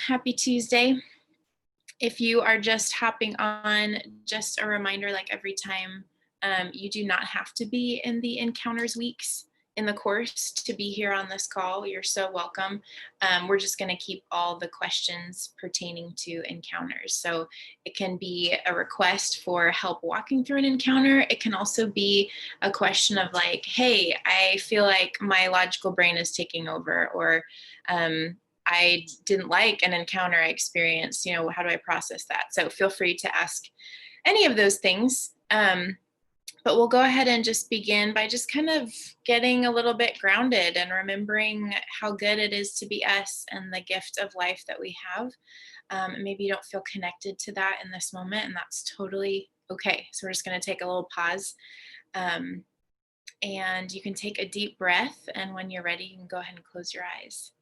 Happy Tuesday. If you are just hopping on, just a reminder, like every time, you do not have to be in the Encounters weeks in the course to be here on this call. You're so welcome. We're just going to keep all the questions pertaining to encounters. So it can be a request for help walking through an encounter. It can also be a question of like, hey, I feel like my logical brain is taking over, or I didn't like an encounter I experienced, how do I process that? So feel free to ask any of those things. But we'll go ahead and just begin by just kind of getting a little bit grounded and remembering how good it is to be us and the gift of life that we have. Maybe you don't feel connected to that in this moment, and that's totally okay. So we're just going to take a little pause. And you can take a deep breath. And when you're ready, you can go ahead and close your eyes.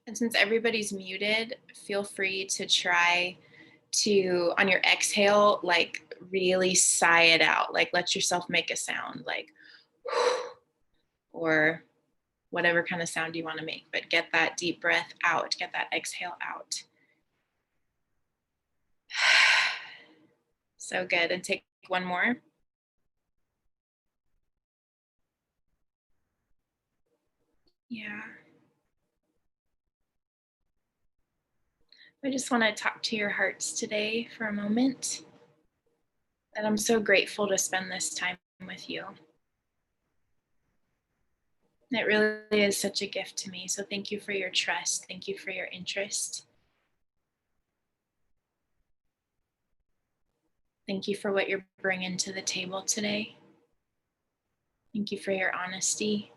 And since everybody's muted, feel free to try to, on your exhale, like really sigh it out. Like let yourself make a sound, like, or whatever kind of sound you want to make, but get that deep breath out, get that exhale out. So good. And take one more. Yeah. I just want to talk to your hearts today for a moment. And I'm so grateful to spend this time with you. It really is such a gift to me. So thank you for your trust. Thank you for your interest. Thank you for what you're bringing to the table today. Thank you for your honesty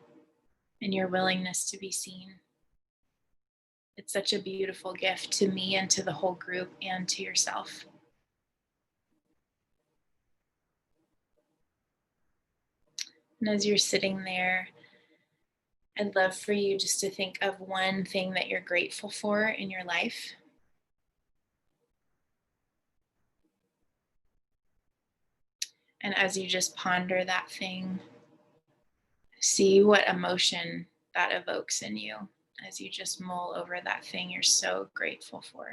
and your willingness to be seen. It's such a beautiful gift to me and to the whole group and to yourself. And as you're sitting there, I'd love for you just to think of one thing that you're grateful for in your life. And as you just ponder that thing, see what emotion that evokes in you as you just mull over that thing you're so grateful for.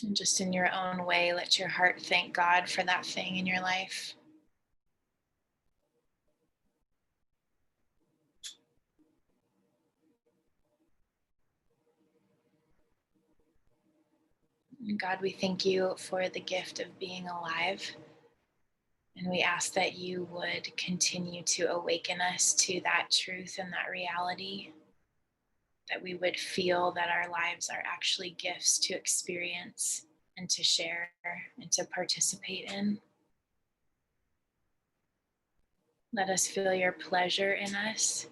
And just in your own way, let your heart thank God for that thing in your life. And God, we thank you for the gift of being alive. And we ask that you would continue to awaken us to that truth and that reality, that we would feel that our lives are actually gifts to experience and to share and to participate in. Let us feel your pleasure in us,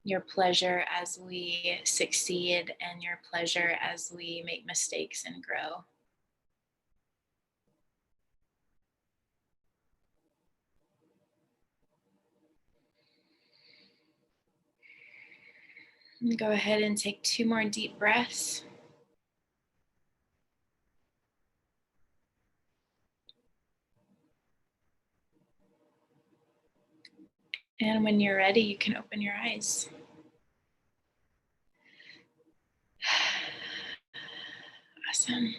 your pleasure as we succeed, and your pleasure as we make mistakes and grow. And go ahead and take 2 more deep breaths. And when you're ready, you can open your eyes. Awesome.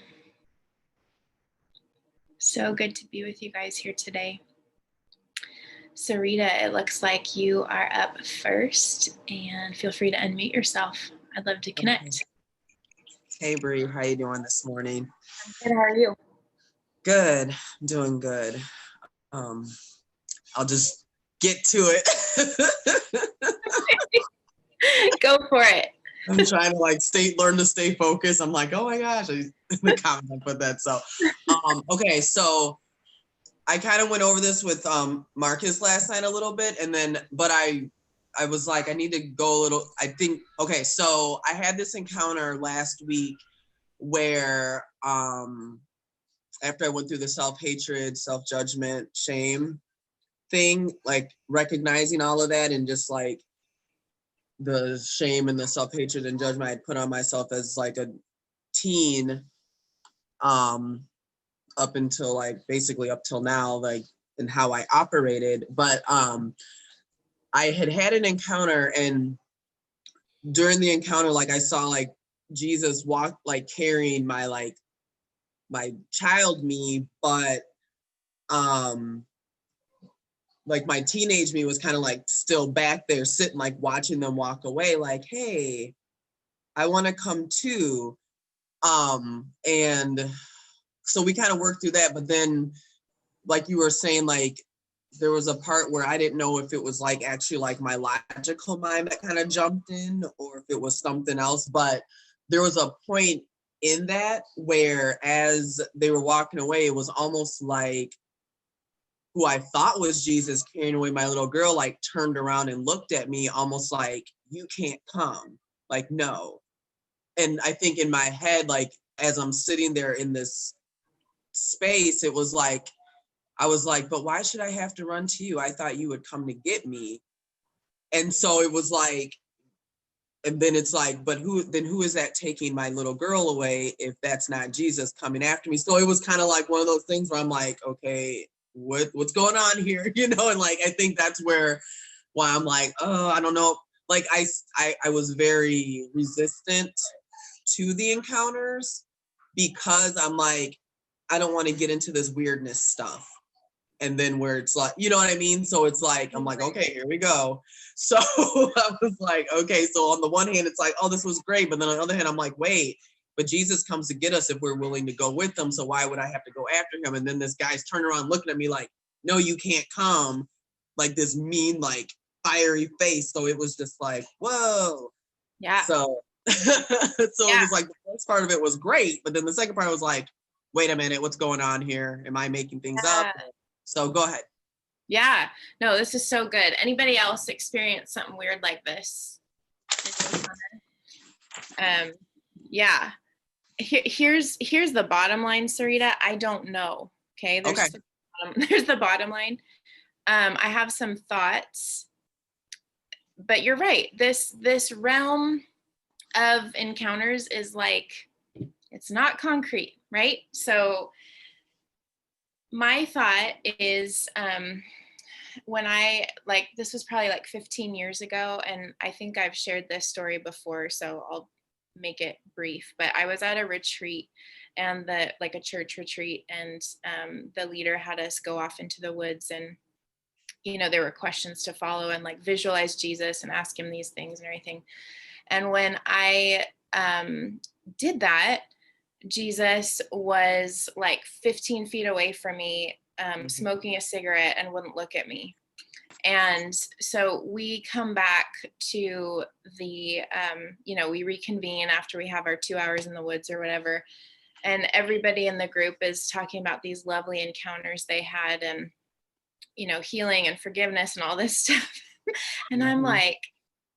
So good to be with you guys here today. Sarita, it looks like you are up first, and feel free to unmute yourself. I'd love to connect. Hey, Bree, how you doing this morning? I'm good. How are you? Good. I'm doing good. I'll just get to it. Go for it. I'm trying to learn to stay focused. I'm like, oh my gosh, in the comments I put that. So, okay, so I kind of went over this with Marcus last night a little bit, but I was like, I need to go a little. Okay, so I had this encounter last week where after I went through the self-hatred, self-judgment, shame thing, like recognizing all of that and just like the shame and the self-hatred and judgment I put on myself as like a teen, up until like basically up till now, like, and how I operated. But I had an encounter, and during the encounter, like I saw like Jesus walk, like carrying my child me, but like my teenage me was kind of like still back there sitting, like watching them walk away, like, hey, I want to come too. And so we kind of worked through that, but then like you were saying, like there was a part where I didn't know if it was like actually like my logical mind that kind of jumped in or if it was something else. But there was a point in that where as they were walking away, it was almost like who I thought was Jesus carrying away my little girl, like turned around and looked at me almost like, you can't come, like, no. And I think in my head, like, as I'm sitting there in this space, it was like, I was like, but why should I have to run to you? I thought you would come to get me. And so it was like, and then it's like, but who is that taking my little girl away if that's not Jesus coming after me? So it was kind of like one of those things where I'm like, okay, what's going on here? You know, and like I think that's why I'm like, oh, I don't know. Like I was very resistant to the encounters because I'm like, I don't want to get into this weirdness stuff. And then where it's like, you know what I mean? So it's like, I'm like, okay, here we go. So I was like, okay, so on the one hand, it's like, oh, this was great. But then on the other hand, I'm like, wait, but Jesus comes to get us if we're willing to go with him. So why would I have to go after him? And then this guy's turning around looking at me like, no, you can't come. Like this mean, like fiery face. So it was just like, whoa. Yeah. So, so it was like the first part of it was great. But then the second part was like, wait a minute, what's going on here? Am I making things up? So go ahead. Yeah. No, this is so good. Anybody else experience something weird like this? Yeah. Here's the bottom line, Sarita. I don't know. Okay. There's the bottom line. I have some thoughts, but you're right. This realm of encounters is like, it's not concrete, right? So my thought is, when this was probably like 15 years ago, and I think I've shared this story before, so I'll make it brief, but I was at a retreat, and a church retreat, and the leader had us go off into the woods, and there were questions to follow and like visualize Jesus and ask him these things and everything. And when I did that, Jesus was like 15 feet away from me, smoking a cigarette, and wouldn't look at me. And so we come back to the, we reconvene after we have our 2 hours in the woods or whatever. And everybody in the group is talking about these lovely encounters they had, and, healing and forgiveness and all this stuff. And I'm like,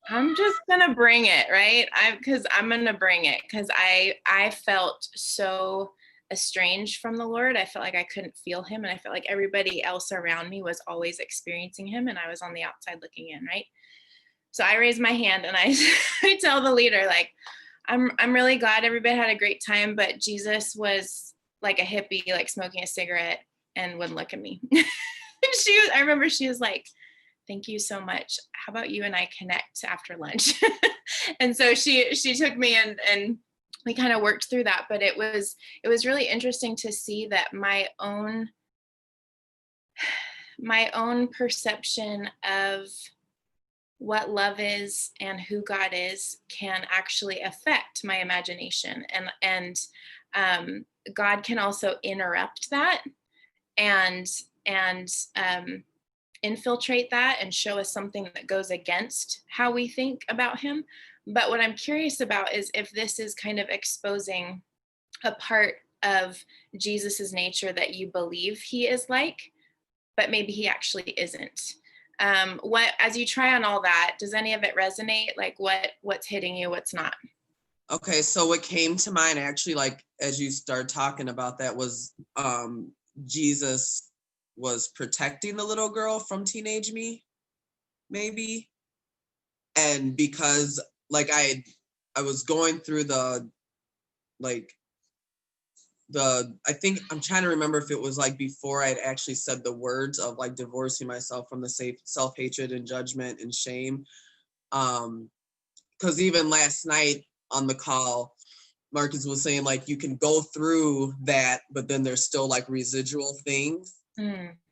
I'm just gonna bring it, right? I'm gonna bring it because I felt so estranged from the Lord. I felt like I couldn't feel him, and I felt like everybody else around me was always experiencing him, and I was on the outside looking in, right? So I raise my hand and I tell the leader, like, I'm really glad everybody had a great time, but Jesus was like a hippie, like smoking a cigarette and wouldn't look at me. I remember she was like, thank you so much. How about you and I connect after lunch? And so she took me and we kind of worked through that, but it was really interesting to see that my own perception of what love is and who God is can actually affect my imagination, and God can also interrupt that and infiltrate that and show us something that goes against how we think about him. But what I'm curious about is if this is kind of exposing a part of Jesus's nature that you believe he is like, but maybe he actually isn't. As you try on all that, does any of it resonate? Like what's hitting you, what's not? Okay, so what came to mind actually, like as you started talking about that, was Jesus was protecting the little girl from teenage me, maybe. then because like I was going through I think I'm trying to remember if it was like before I'd actually said the words of like divorcing myself from the self-hatred and judgment and shame. Because even last night on the call, Marcus was saying like you can go through that, but then there's still like residual things.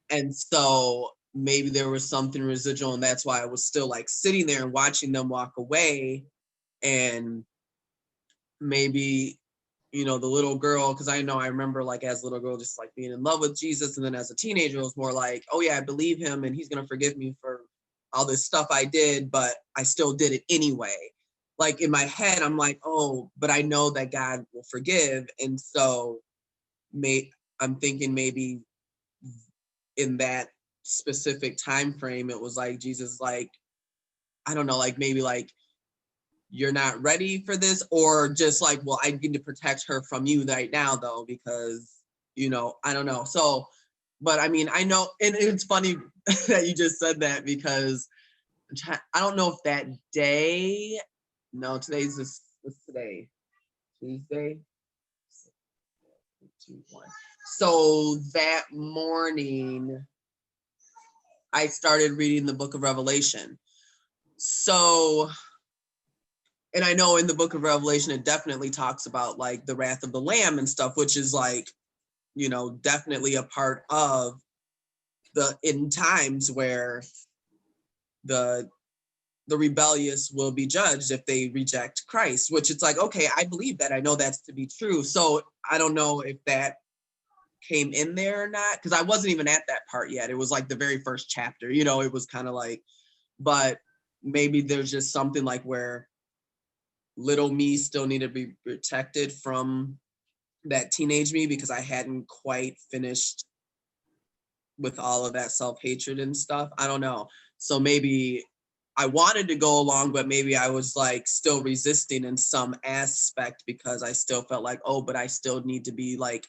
And so maybe there was something residual, and that's why I was still like sitting there and watching them walk away. And maybe, you know, the little girl, because I remember like as a little girl just like being in love with Jesus, and then as a teenager it was more like, oh yeah, I believe him and he's gonna forgive me for all this stuff I did, but I still did it anyway. Like in my head I'm like, oh, but I know that God will forgive. And so I'm thinking maybe in that specific time frame it was like Jesus, like, I don't know, like maybe like you're not ready for this, or just like, well, I need to protect her from you right now though, because, you know, I don't know. So, but I mean, I know, and it's funny that you just said that, because I don't know if that day, no, what's today? Tuesday? 2, 1. So that morning, I started reading the book of Revelation. So, and I know in the book of Revelation, it definitely talks about like the wrath of the Lamb and stuff, which is like, you know, definitely a part of the end times where the rebellious will be judged if they reject Christ, which it's like, okay, I believe that. I know that's to be true. So I don't know if that came in there or not, because I wasn't even at that part yet. It was like the very first chapter, you know, it was kind of like, but maybe there's just something like where little me still need to be protected from that teenage me, because I hadn't quite finished with all of that self-hatred and stuff. I don't know. So maybe I wanted to go along, but maybe I was like still resisting in some aspect, because I still felt like, oh, but I still need to be like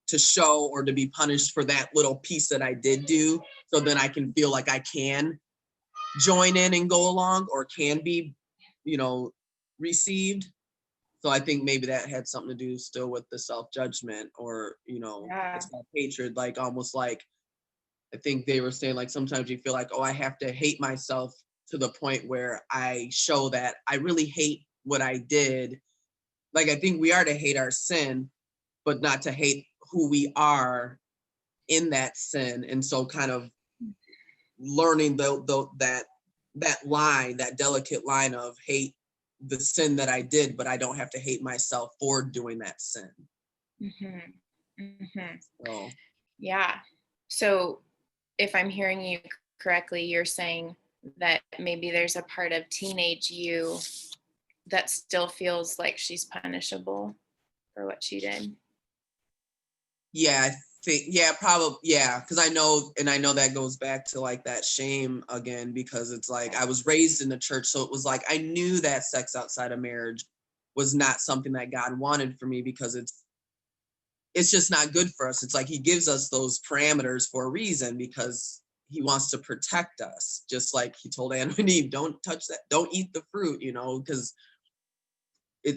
to show or to be punished for that little piece that I did do. So then I can feel like I can join in and go along, or can be, you know, received. So I think maybe that had something to do still with the self-judgment, or, you know, Yeah. the self-hatred, like almost like, I think they were saying like sometimes you feel like, oh, I have to hate myself to the point where I show that I really hate what I did. Like, I think we are to hate our sin, but not to hate who we are in that sin. And so kind of learning that line, that delicate line of hate the sin that I did, but I don't have to hate myself for doing that sin. So, Yeah. So if I'm hearing you correctly, you're saying that maybe there's a part of teenage you that still feels like she's punishable for what she did. yeah, I think, yeah, probably, yeah, because I know that goes back to like that shame again, because it's like I was raised in the church, so it was like I knew that sex outside of marriage was not something that God wanted for me, because it's just not good for us. It's like he gives us those parameters for a reason, because he wants to protect us, just like he told Adam and Eve, don't touch that, don't eat the fruit, you know, because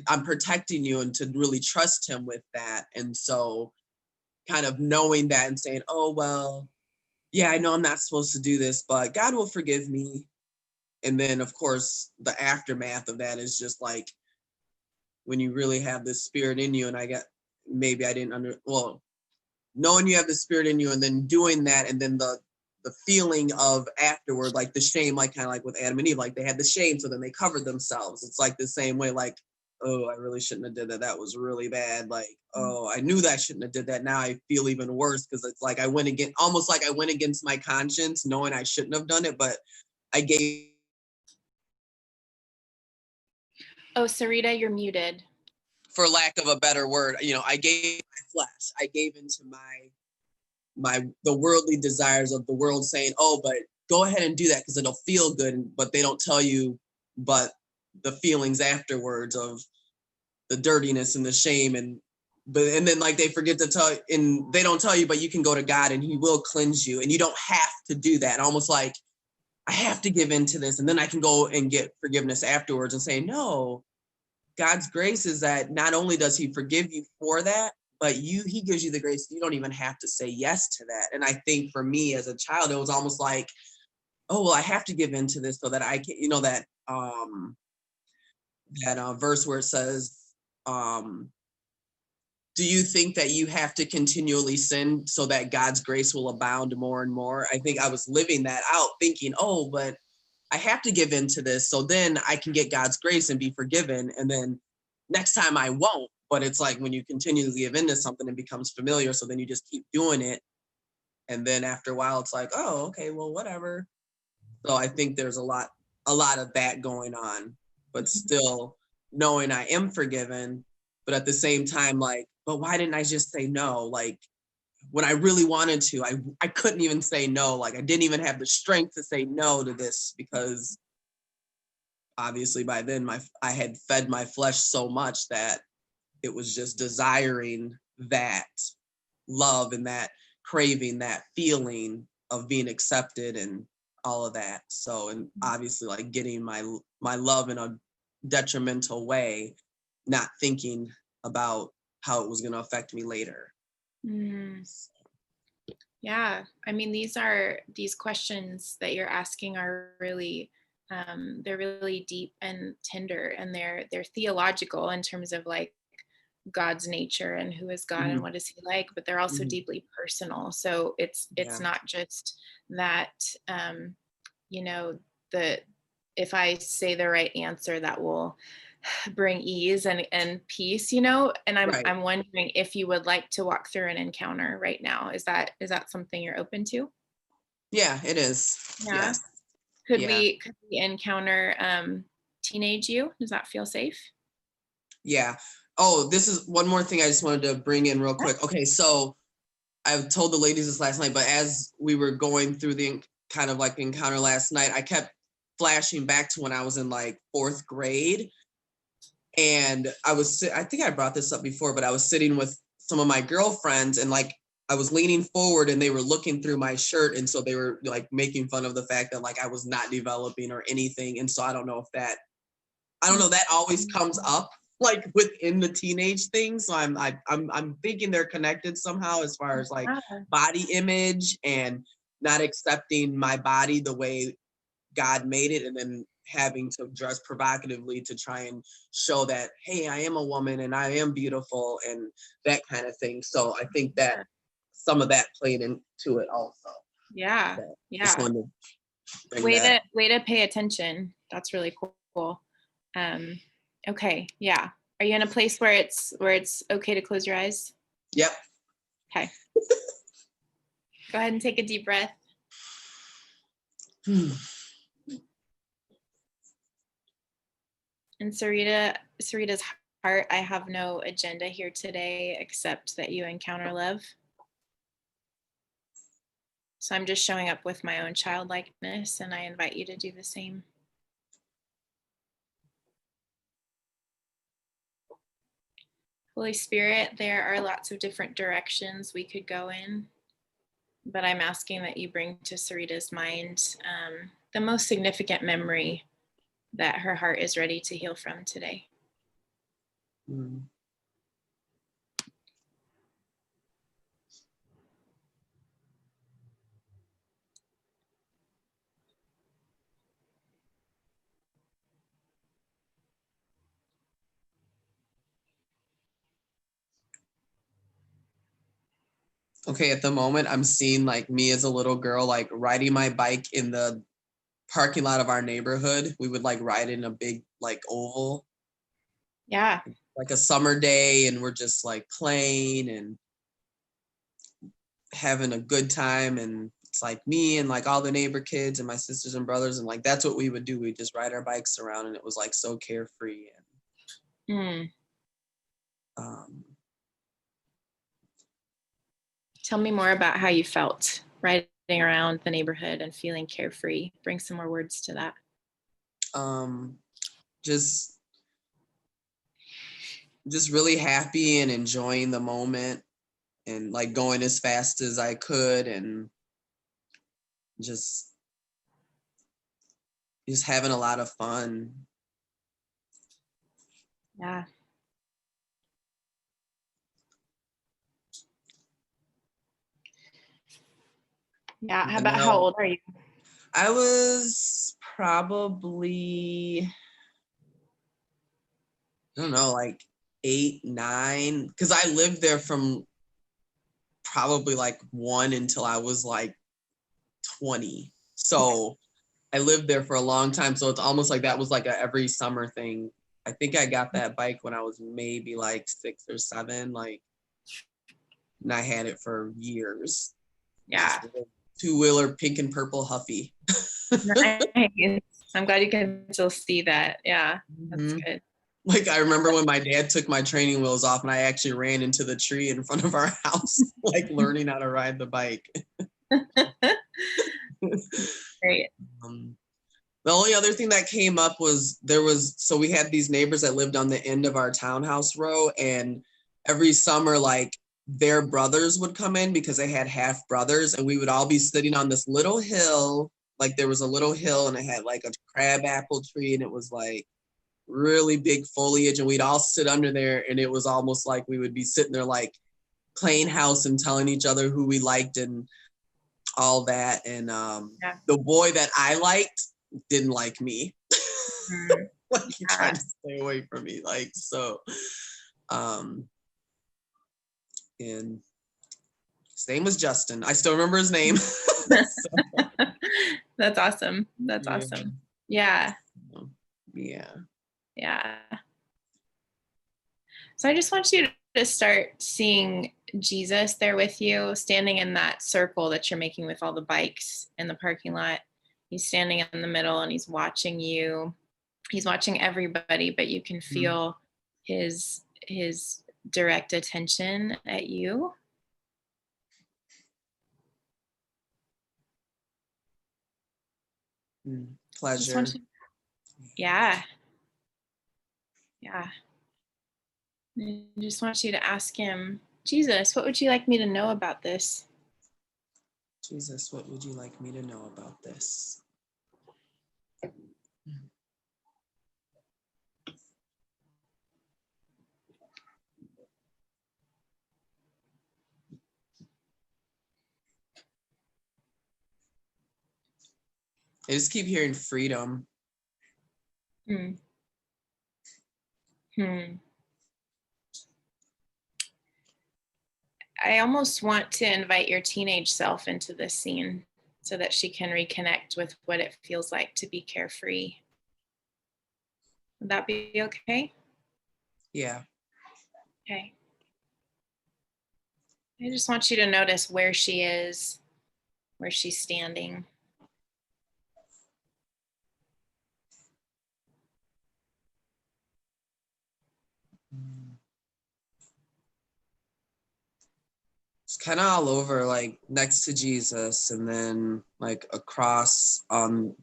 I'm protecting you, and to really trust him with that. And so kind of knowing that and saying, oh, well, yeah, I know I'm not supposed to do this, but God will forgive me. And then, of course, the aftermath of that is just like when you really have this spirit in you. And maybe I didn't knowing you have the spirit in you, and then doing that, and then the feeling of afterward, like the shame, like kind of like with Adam and Eve, like they had the shame, so then they covered themselves. It's like the same way, like, oh, I really shouldn't have did that. That was really bad. Like, oh, I knew that I shouldn't have did that. Now I feel even worse, because it's like almost like I went against my conscience, knowing I shouldn't have done it, but I gave. Oh, Sarita, you're muted. For lack of a better word, you know, I gave my flesh. I gave into the worldly desires of the world, saying, oh, but go ahead and do that because it'll feel good. But they don't tell you, but the feelings afterwards of the dirtiness and the shame, and then like they forget to tell, and they don't tell you, but you can go to God and he will cleanse you, and you don't have to do that. Almost like I have to give in to this, and then I can go and get forgiveness afterwards and say, no, God's grace is that not only does he forgive you for that, but he gives you the grace. You don't even have to say yes to that. And I think for me as a child, it was almost like, oh, well, I have to give in to this so that I can, that verse where it says, do you think that you have to continually sin so that God's grace will abound more and more? I think I was living that out thinking, oh, but I have to give in to this so then I can get God's grace and be forgiven. And then next time I won't. But it's like when you continually give into something, it becomes familiar. So then you just keep doing it. And then after a while, it's like, oh, okay, well, whatever. So I think there's a lot of that going on, but still knowing I am forgiven, but at the same time, like, but why didn't I just say no? Like when I really wanted to, I couldn't even say no. Like I didn't even have the strength to say no to this because obviously by then I had fed my flesh so much that it was just desiring that love and that craving, that feeling of being accepted and all of that. So, and obviously like getting my love in a detrimental way, not thinking about how it was going to affect me later. Mm. Yeah, I mean, these questions that you're asking are really, they're really deep and tender, and they're theological in terms of like God's nature and who is God and Mm-hmm. what is he like, but they're also Mm-hmm. deeply personal. So it's Yeah. not just that, you know, the if I say the right answer that will bring ease and peace, and Right. I'm wondering if you would like to walk through an encounter right now. Is that something you're open to? Yeah, it is. Yeah. Yes. Could Yeah. we encounter teenage you? Does that feel safe? Yeah. Oh, this is one more thing I just wanted to bring in real quick. Okay, so I told the ladies this last night, but as we were going through the kind of like encounter last night, I kept flashing back to when I was in like 4th grade. And I think I brought this up before, but I was sitting with some of my girlfriends and like I was leaning forward and they were looking through my shirt. And so they were like making fun of the fact that like I was not developing or anything. And so I don't know, that always comes up like within the teenage thing. So I'm thinking they're connected somehow as far as like Yeah. body image and not accepting my body the way God made it, and then having to dress provocatively to try and show that, hey, I am a woman and I am beautiful and that kind of thing. So I think that some of that played into it also. Yeah. So just Yeah. wanted to bring Way that. to pay attention. That's really cool. Um, okay. Yeah. Are you in a place where it's okay to close your eyes? Yep. Okay. Go ahead and take a deep breath. And Sarita's heart, I have no agenda here today except that you encounter love. So I'm just showing up with my own childlikeness, and I invite you to do the same. Holy Spirit, there are lots of different directions we could go in, but I'm asking that you bring to Sarita's mind the most significant memory that her heart is ready to heal from today. Okay, at the moment, I'm seeing like me as a little girl, like riding my bike in the parking lot of our neighborhood. We would like ride in a big like oval. Yeah. Like a summer day, and we're just like playing and having a good time. And it's like me and like all the neighbor kids and my sisters and brothers. And like that's what we would do. We just ride our bikes around, and it was like so carefree. And Tell me more about how you felt riding around the neighborhood and feeling carefree. Bring some more words to that. Just really happy and enjoying the moment and like going as fast as I could and just just having a lot of fun. Yeah. Yeah. How about how old are you? I was probably, I don't know, like 8, 9, because I lived there from probably like 1 until I was like 20. So I lived there for a long time. So it's almost like that was like a every summer thing. I think I got that bike when I was maybe like 6 or 7, like, and I had it for years. Yeah. Two-wheeler, pink and purple Huffy. Nice. I'm glad you can still see that. Yeah, that's good. Like, I remember when my dad took my training wheels off and I actually ran into the tree in front of our house, like learning how to ride the bike. Great. The only other thing that came up was so we had these neighbors that lived on the end of our townhouse row, and every summer, like, their brothers would come in because they had half brothers, and we would all be sitting on this little hill. Like, there was a little hill and it had like a crab apple tree, and it was like really big foliage, and we'd all sit under there, and it was almost like we would be sitting there like playing house and telling each other who we liked and all that. And the boy that I liked didn't like me. Like, he tried to stay away from me, like, so and his name was Justin. I still remember his name. That's awesome. That's awesome. Yeah. Yeah. So I just want you to start seeing Jesus there with you, standing in that circle that you're making with all the bikes in the parking lot. He's standing in the middle and he's watching you. He's watching everybody, but you can feel his direct attention at you. Pleasure. Yeah. I just want you to ask him, Jesus, what would you like me to know about this? Jesus, what would you like me to know about this? I just keep hearing freedom. I almost want to invite your teenage self into this scene so that she can reconnect with what it feels like to be carefree. Would that be okay? Yeah. Okay. I just want you to notice where she is, where she's standing. It's kind of all over, like next to Jesus, and then like across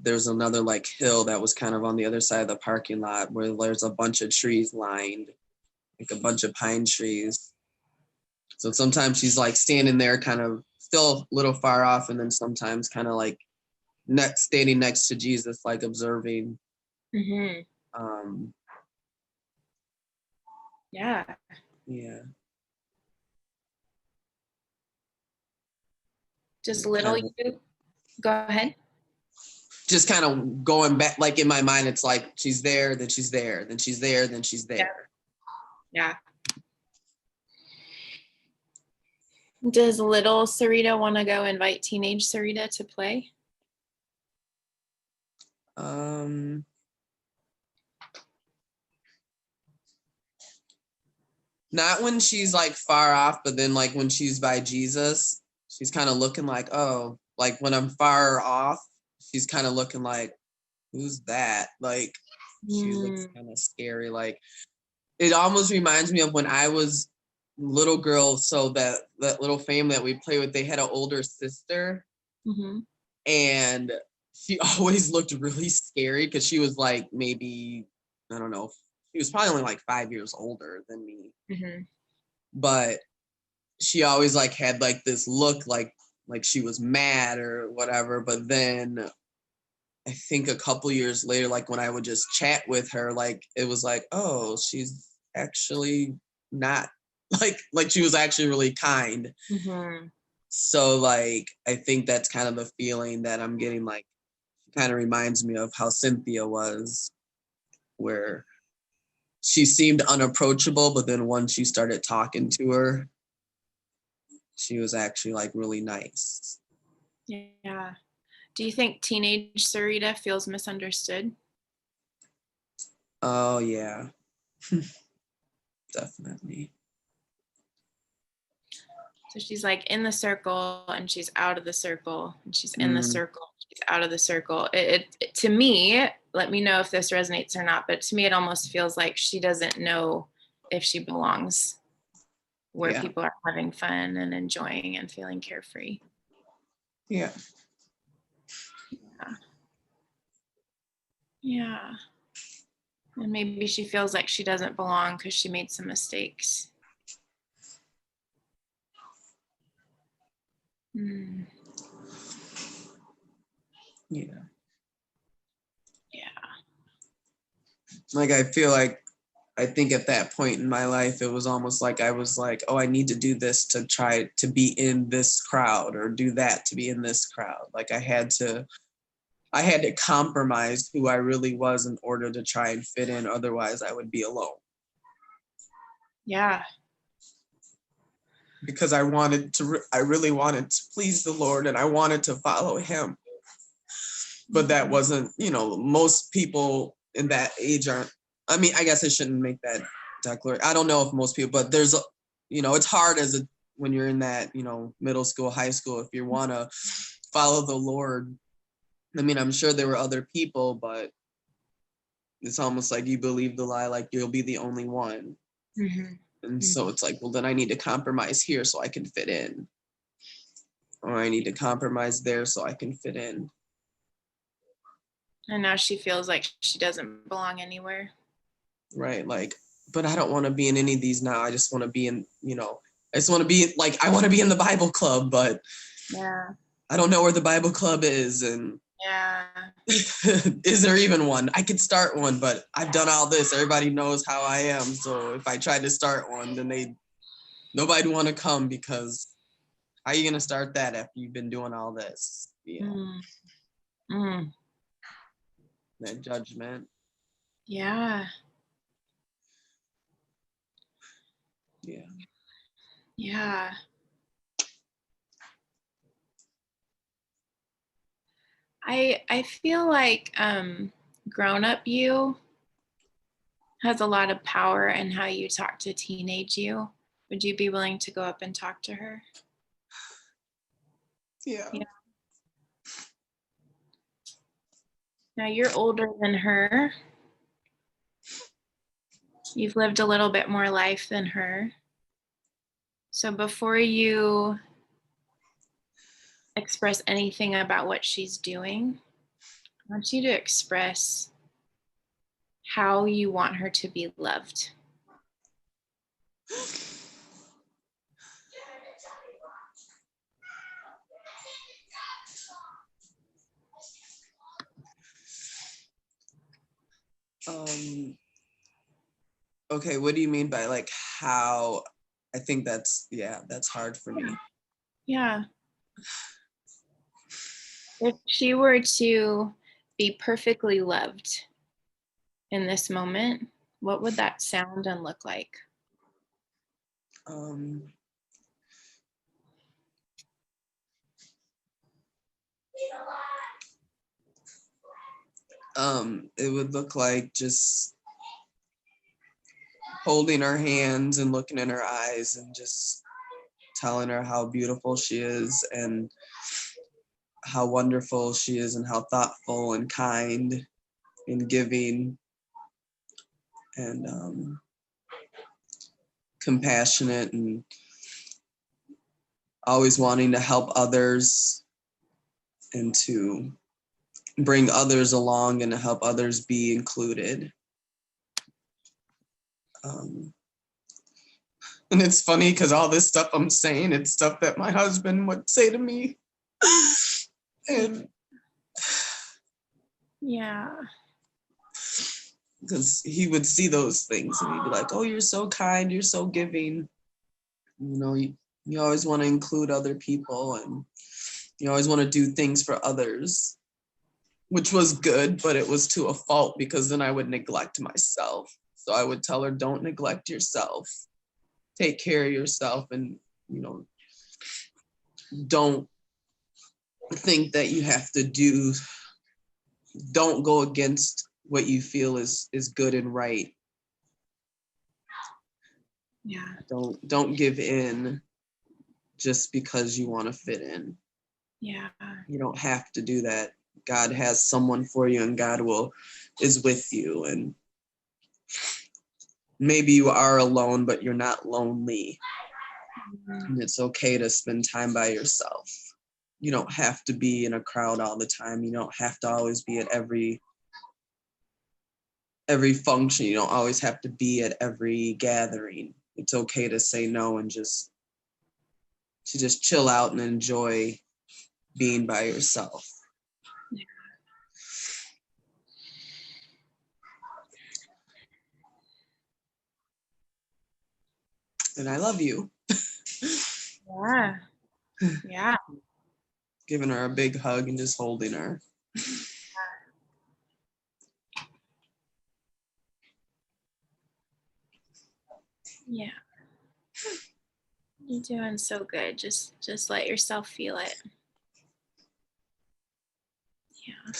there's another like hill that was kind of on the other side of the parking lot where there's a bunch of trees lined, like a bunch of pine trees. So sometimes she's like standing there kind of still a little far off, and then sometimes kind of like standing next to Jesus, like observing. Yeah. Just little you. Go ahead. Just kind of going back, like in my mind, it's like she's there, then she's there, then she's there, then she's there. Yeah. Does little Sarita want to go invite teenage Sarita to play? Not when she's like far off, but then like when she's by Jesus, she's kind of looking like, oh, like when I'm far off, she's kind of looking like, who's that? Like, she looks kind of scary. Like, it almost reminds me of when I was little girl. So that little family that we play with, they had an older sister, and she always looked really scary because she was like maybe, I don't know, she was probably only like 5 years older than me. But she always like had like this look like she was mad or whatever. But then I think a couple years later, like when I would just chat with her, like it was like, oh, she's actually not like she was actually really kind. Mm-hmm. So like I think that's kind of the feeling that I'm getting, like kind of reminds me of how Cynthia was, where she seemed unapproachable, but then once you started talking to her, she was actually like really nice. Yeah. Do you think teenage Sarita feels misunderstood? Oh yeah, definitely. So she's like in the circle and she's out of the circle and she's in the Mm, circle, she's out of the circle. It to me, let me know if this resonates or not, but to me it almost feels like she doesn't know if she belongs where yeah, people are having fun and enjoying and feeling carefree. yeah. Yeah. Yeah. And maybe she feels like she doesn't belong because she made some mistakes. Mm, Yeah. yeah. Like I feel like I think at that point in my life, it was almost like I was like, oh, I need to do this to try to be in this crowd, or do that to be in this crowd. Like I had to compromise who I really was in order to try and fit in. Otherwise, I would be alone, Yeah. because I really wanted to please the Lord, and I wanted to follow him. But that wasn't, most people in that age aren't. I mean, I guess I shouldn't make that declaration. I don't know if most people, but it's hard when you're in that, middle school, high school, if you want to follow the Lord. I mean, I'm sure there were other people, but it's almost like you believe the lie, like you'll be the only one. Mm-hmm. And so it's like, well, then I need to compromise here so I can fit in, or I need to compromise there so I can fit in. And now she feels like she doesn't belong anywhere. Right? Like, but I don't want to be in any of these now. I just want to be in, I just want to be like, I want to be in the Bible club, but Yeah. I don't know where the Bible club is. And Yeah. is there even one? I could start one, but I've done all this. Everybody knows how I am. So if I tried to start one, then nobody want to come, because how are you going to start that after you've been doing all this? Mm. Mm. That judgment. Yeah. Yeah. Yeah. I feel like grown up you has a lot of power in how you talk to teenage you. Would you be willing to go up and talk to her? Yeah. Yeah. Now you're older than her. You've lived a little bit more life than her. So before you express anything about what she's doing, I want you to express how you want her to be loved. Okay, what do you mean by like how? I think that's hard for me. Yeah. If she were to be perfectly loved in this moment, what would that sound and look like? Um, it would look like just holding her hands and looking in her eyes and just telling her how beautiful she is and how wonderful she is and how thoughtful and kind and giving and compassionate, and always wanting to help others and to bring others along and to help others be included. And it's funny because all this stuff I'm saying, it's stuff that my husband would say to me. And Yeah. Because he would see those things and he'd be like, oh, you're so kind, you're so giving. You know, you always want to include other people and you always want to do things for others, which was good, but it was to a fault because then I would neglect myself. So I would tell her, don't neglect yourself. Take care of yourself and, you know, don't think that you have to don't go against what you feel is good and right. Yeah. Don't give in just because you want to fit in. Yeah. You don't have to do that. God has someone for you and God is with you, and maybe you are alone but you're not lonely. And it's okay to spend time by yourself. You don't have to be in a crowd all the time. You don't have to always be at every function. You don't always have to be at every gathering. It's okay to say no and just chill out and enjoy being by yourself. Yeah. And I love you. Yeah. Yeah. Giving her a big hug and just holding her. Yeah. You're doing so good. Just let yourself feel it. Yeah.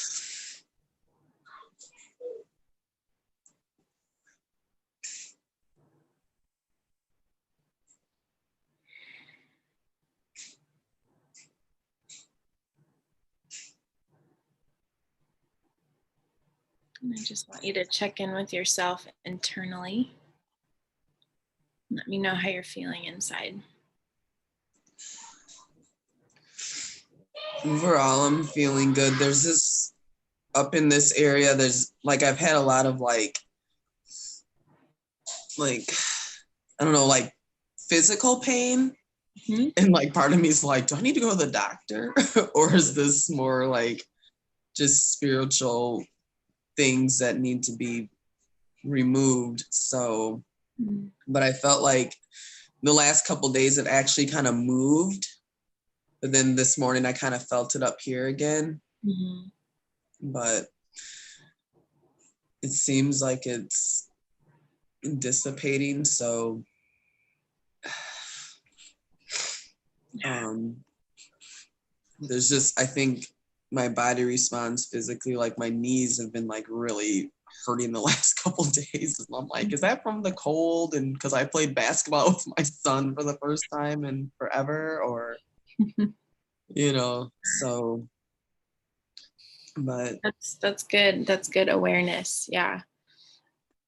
And I just want you to check in with yourself internally. Let me know how you're feeling inside. Overall, I'm feeling good. There's this up in this area. There's like I've had a lot of like I don't know, like physical pain. Mm-hmm. And like part of me is like, do I need to go to the doctor? Or is this more like just spiritual things that need to be removed? So, Mm-hmm. but I felt like the last couple days it actually kind of moved. But then this morning I kind of felt it up here again. Mm-hmm. But it seems like it's dissipating. So there's just, I think my body responds physically. Like my knees have been like really hurting the last couple days. And I'm like, is that from the cold? And because I played basketball with my son for the first time in forever, or, you know, so, but That's good. That's good awareness. Yeah.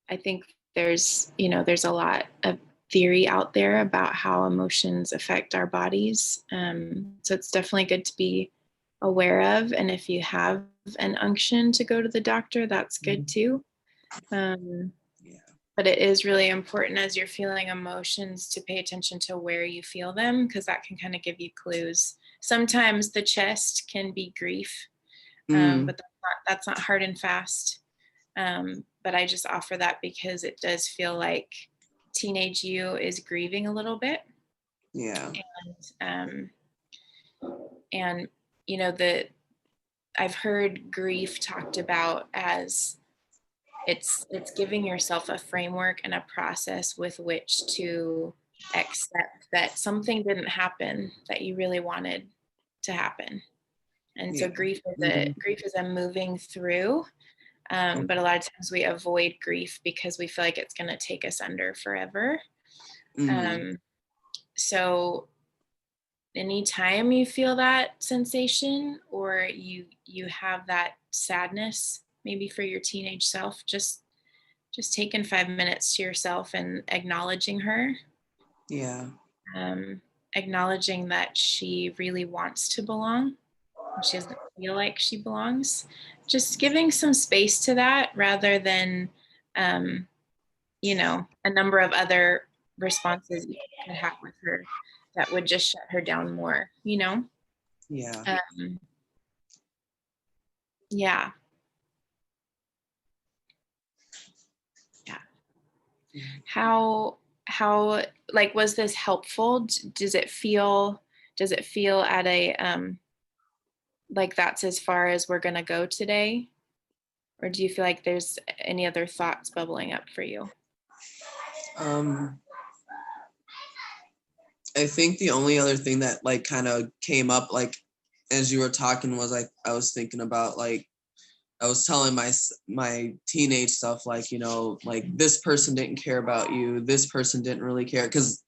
I think there's a lot of theory out there about how emotions affect our bodies. So it's definitely good to be aware of. And if you have an unction to go to the doctor, that's good too. Um, yeah. but it is really important as you're feeling emotions to pay attention to where you feel them, because that can kind of give you clues. Sometimes the chest can be grief, but that's not hard and fast. But I just offer that because it does feel like teenage you is grieving a little bit. Yeah. Um, and you know, I've heard grief talked about as it's giving yourself a framework and a process with which to accept that something didn't happen that you really wanted to happen. And so Yeah. grief is a moving through. But a lot of times we avoid grief because we feel like it's going to take us under forever. So anytime you feel that sensation or you have that sadness, maybe for your teenage self, just taking 5 minutes to yourself and acknowledging her. Yeah. Acknowledging that she really wants to belong. She doesn't feel like she belongs. Just giving some space to that rather than, um, a number of other responses you could have with her that would just shut her down more. Yeah. Yeah. How like, was this helpful? Does it feel at a like that's as far as we're gonna go today? Or do you feel like there's any other thoughts bubbling up for you? Um, I think the only other thing that like kind of came up like as you were talking was like I was thinking about like I was telling my teenage stuff like like this person didn't care about you, this person didn't really care because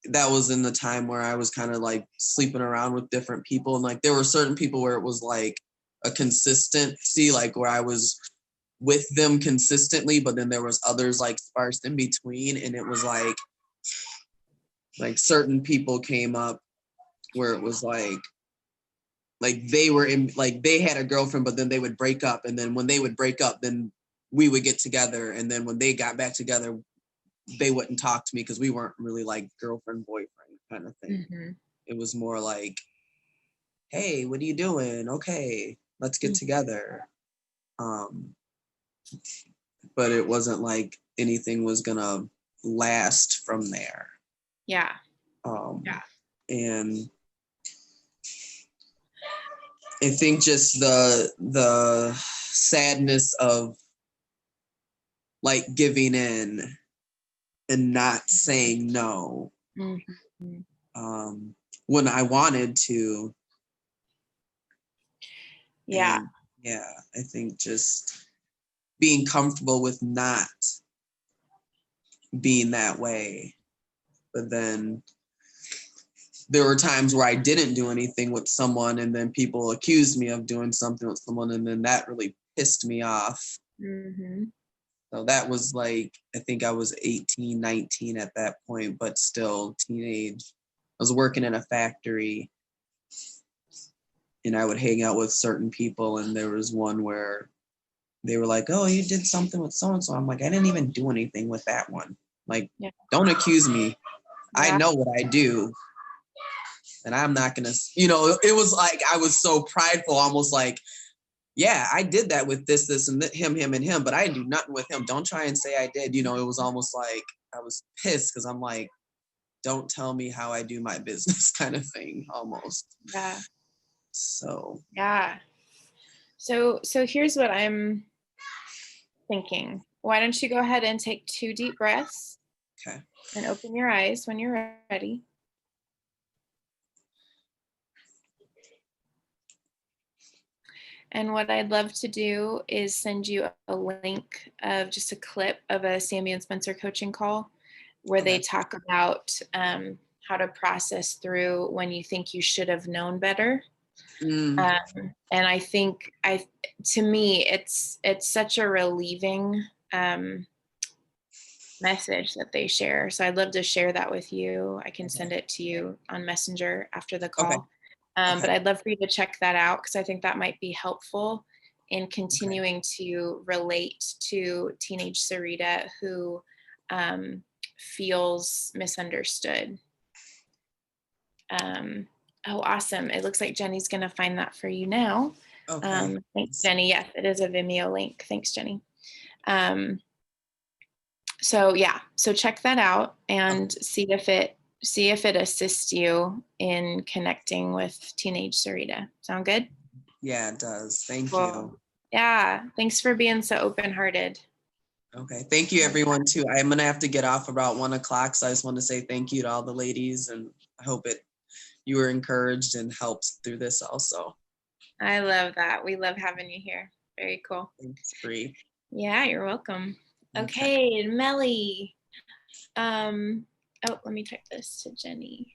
that was in the time where I was kind of like sleeping around with different people and like there were certain people where it was like a consistency like where I was with them consistently, but then there was others like sparse in between and it was like certain people came up where it was like they were in like they had a girlfriend but then they would break up and then when they would break up then we would get together and then when they got back together they wouldn't talk to me because we weren't really like girlfriend boyfriend kind of thing. Mm-hmm. It was more like, hey, what are you doing? Okay, let's get together. um but it wasn't like anything was gonna last from there. Yeah. Yeah. And I think just the sadness of like giving in and not saying no Mm-hmm. when I wanted to. Yeah. And yeah, I think just being comfortable with not being that way. But then there were times where I didn't do anything with someone and then people accused me of doing something with someone and then that really pissed me off. Mm-hmm. So that was like, I think I was 18, 19 at that point, but still teenage. I was working in a factory and I would hang out with certain people. And there was one where they were like, oh, you did something with so and so. I'm like, I didn't even do anything with that one. Like, Yeah. don't accuse me. I Yeah. know what I do. And I'm not going to, it was like I was so prideful, almost like, yeah, I did that with this, and him, and him, but I didn't do nothing with him. Don't try and say I did. It was almost like I was pissed because I'm like, don't tell me how I do my business kind of thing almost. Yeah. So. Yeah. So here's what I'm thinking. Why don't you go ahead and take 2 deep breaths? Okay. And open your eyes when you're ready. And what I'd love to do is send you a link of just a clip of a Sammy and Spencer coaching call where they talk about how to process through when you think you should have known better. And I think to me, it's such a relieving message that they share. So I'd love to share that with you. I can send it to you on Messenger after the call. Okay. But I'd love for you to check that out because I think that might be helpful in continuing to relate to teenage Sarita who feels misunderstood. Oh, awesome. It looks like Jenny's going to find that for you now. Okay. Thanks, Jenny. Yes, it is a Vimeo link. Thanks, Jenny. So check that out and see if it assists you in connecting with teenage Sarita. Sound good? Yeah, it does. Thank Cool. you. Yeah. Thanks for being so open-hearted. Okay. Thank you, everyone, too. I'm going to have to get off about 1:00. So I just want to say thank you to all the ladies. And I hope you were encouraged and helped through this also. I love that. We love having you here. Very cool. Thanks, Bree. Yeah, you're welcome. Okay, Melly. Let me type this to Jenny.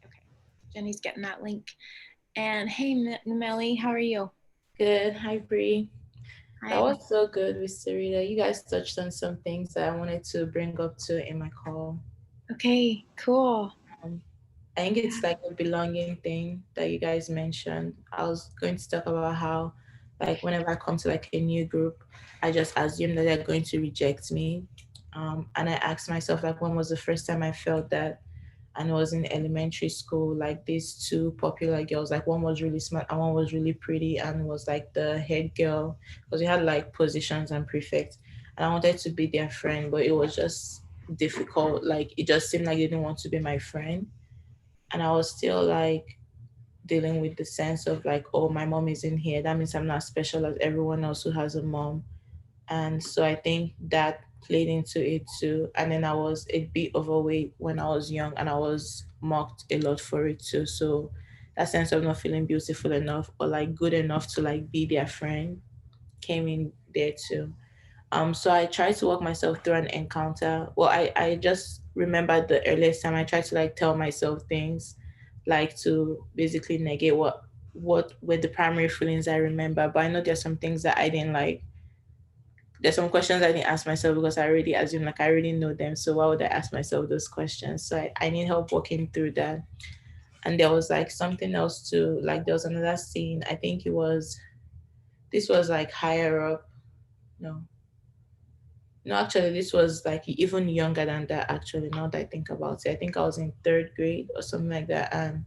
Okay, Jenny's getting that link. And hey, Melly, how are you? Good. Hi, Bree. That Hi. was so good with Sarita. You guys touched on some things that I wanted to bring up too in my call. Okay, cool. I think it's like a belonging thing that you guys mentioned. I was going to talk about how, like, whenever I come to like a new group, I just assume that they're going to reject me. And I asked myself, like, when was the first time I felt that and it was in elementary school. Like these two popular girls, like one was really smart and one was really pretty, and was like the head girl because we had like positions and prefects. And I wanted to be their friend, but it was just difficult. Like it just seemed like they didn't want to be my friend, and I was still like dealing with the sense of like, oh, my mom isn't here. That means I'm not special as everyone else who has a mom. And so I think that played into it too. And then I was a bit overweight when I was young, and I was mocked a lot for it too. So that sense of not feeling beautiful enough or like good enough to like be their friend came in there too. So I tried to walk myself through an encounter. Well, I just remember the earliest time I tried to like tell myself things, like to basically negate what were the primary feelings I remember. But I know there's some things that I didn't like. There's some questions I didn't ask myself because I already assumed like I already know them. So why would I ask myself those questions? So I need help walking through that. And there was like something else too. Like there was another scene. I think this was like higher up. No, No, actually, this was like even younger than that. Actually, now that I think about it, I think I was in third grade or something like that, and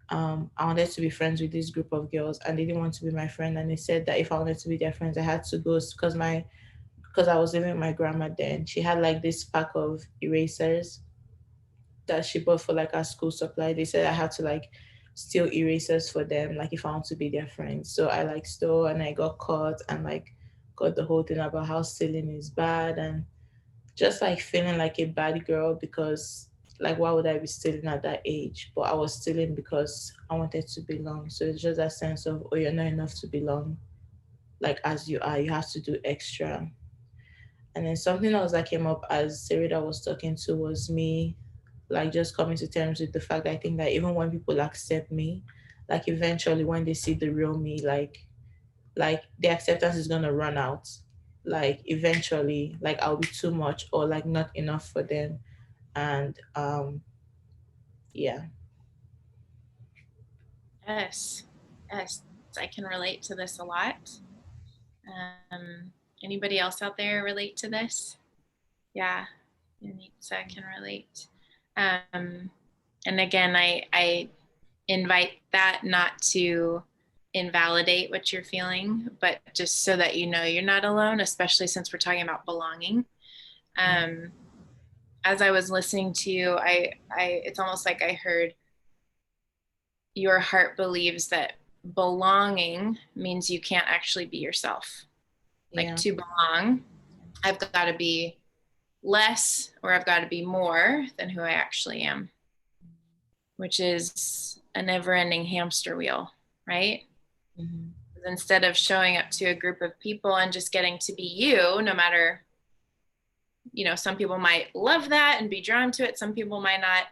I wanted to be friends with this group of girls, and they didn't want to be my friend, and they said that if I wanted to be their friends, I had to go because I was living with my grandma then. She had like this pack of erasers that she bought for like our school supply. They said I had to like steal erasers for them, like if I want to be their friend. So I like stole and I got caught and like got the whole thing about how stealing is bad and just like feeling like a bad girl because like why would I be stealing at that age? But I was stealing because I wanted to belong. So it's just that sense of oh you're not enough to belong. Like as you are, you have to do extra. And then something else that came up as Sarita was talking to was me like just coming to terms with the fact that I think that even when people accept me, like eventually when they see the real me, like the acceptance is gonna run out. Like eventually, like I'll be too much or like not enough for them. And yeah. Yes. Yes. I can relate to this a lot. Anybody else out there relate to this? Yeah. Anita can relate. And again, I invite that not to invalidate what you're feeling, but just so that you know you're not alone, especially since we're talking about belonging. As I was listening to you, I it's almost like I heard your heart believes that belonging means you can't actually be yourself. Like Yeah. to belong, I've got to be less or I've got to be more than who I actually am, which is a never ending hamster wheel, right? Mm-hmm. Instead of showing up to a group of people and just getting to be you, no matter, some people might love that and be drawn to it. Some people might not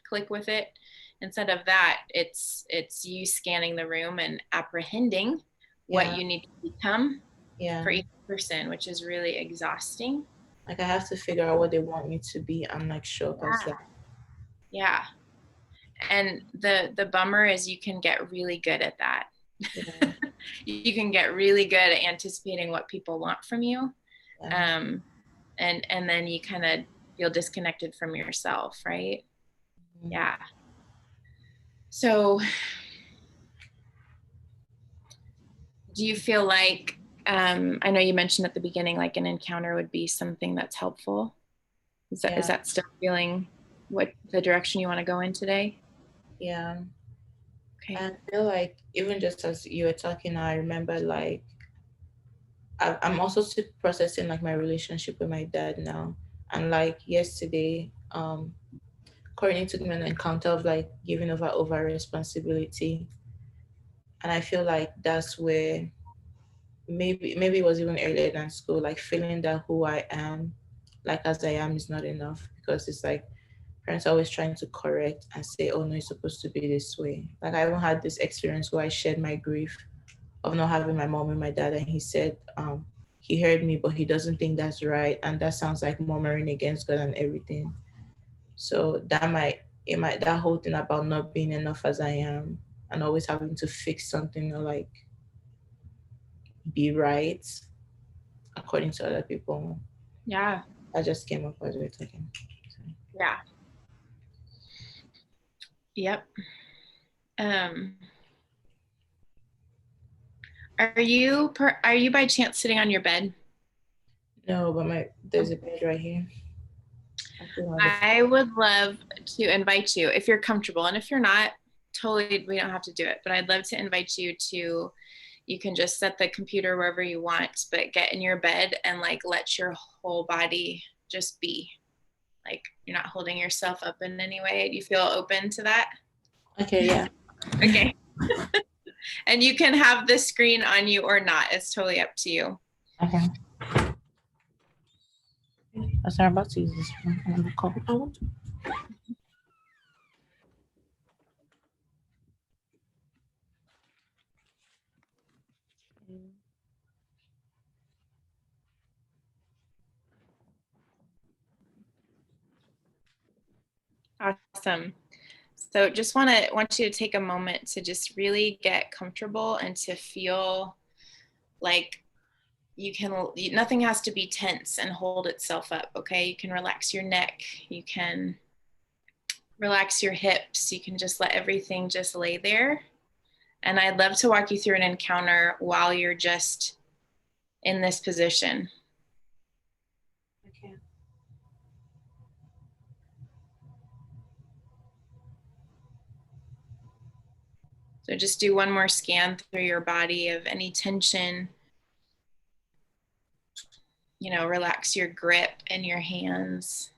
click with it. Instead of that, it's you scanning the room and apprehending what you need to become for each person, which is really exhausting. Like I have to figure out what they want me to be and like show up as that. Yeah. And the bummer is you can get really good at that. Yeah. You can get really good at anticipating what people want from you. Yeah. And then you kind of feel disconnected from yourself, right? Mm-hmm. Yeah. So do you feel like, I know you mentioned at the beginning, like an encounter would be something that's helpful. Is that still feeling what the direction you want to go in today? Yeah. Okay. I feel like even just as you were talking, I remember like I'm also still processing like my relationship with my dad now. And like yesterday, Courtney took me on an encounter of like giving over responsibility. And I feel like that's where maybe it was even earlier than school, like feeling that who I am, like as I am is not enough because it's like parents are always trying to correct and say, oh no, it's supposed to be this way. Like I even had this experience where I shared my grief of not having my mom and my dad, and he said he heard me, but he doesn't think that's right, and that sounds like murmuring against God and everything. So that whole thing about not being enough as I am and always having to fix something or like be right according to other people. Yeah. That just came up as we were talking. Yeah. Yep. Are you by chance sitting on your bed? No, but there's a bed right here. I would love to invite you if you're comfortable, and if you're not, totally, we don't have to do it, but I'd love to invite you to, you can just set the computer wherever you want, but get in your bed and like let your whole body just be. Like you're not holding yourself up in any way. Do you feel open to that? Okay, yeah. Okay. And you can have the screen on you or not. It's totally up to you. Okay. I started about to use this one on the call. Awesome. So just want you to take a moment to just really get comfortable and to feel like nothing has to be tense and hold itself up. Okay. You can relax your neck. You can relax your hips. You can just let everything just lay there. And I'd love to walk you through an encounter while you're just in this position. Okay. So just do one more scan through your body of any tension. Relax your grip in your hands.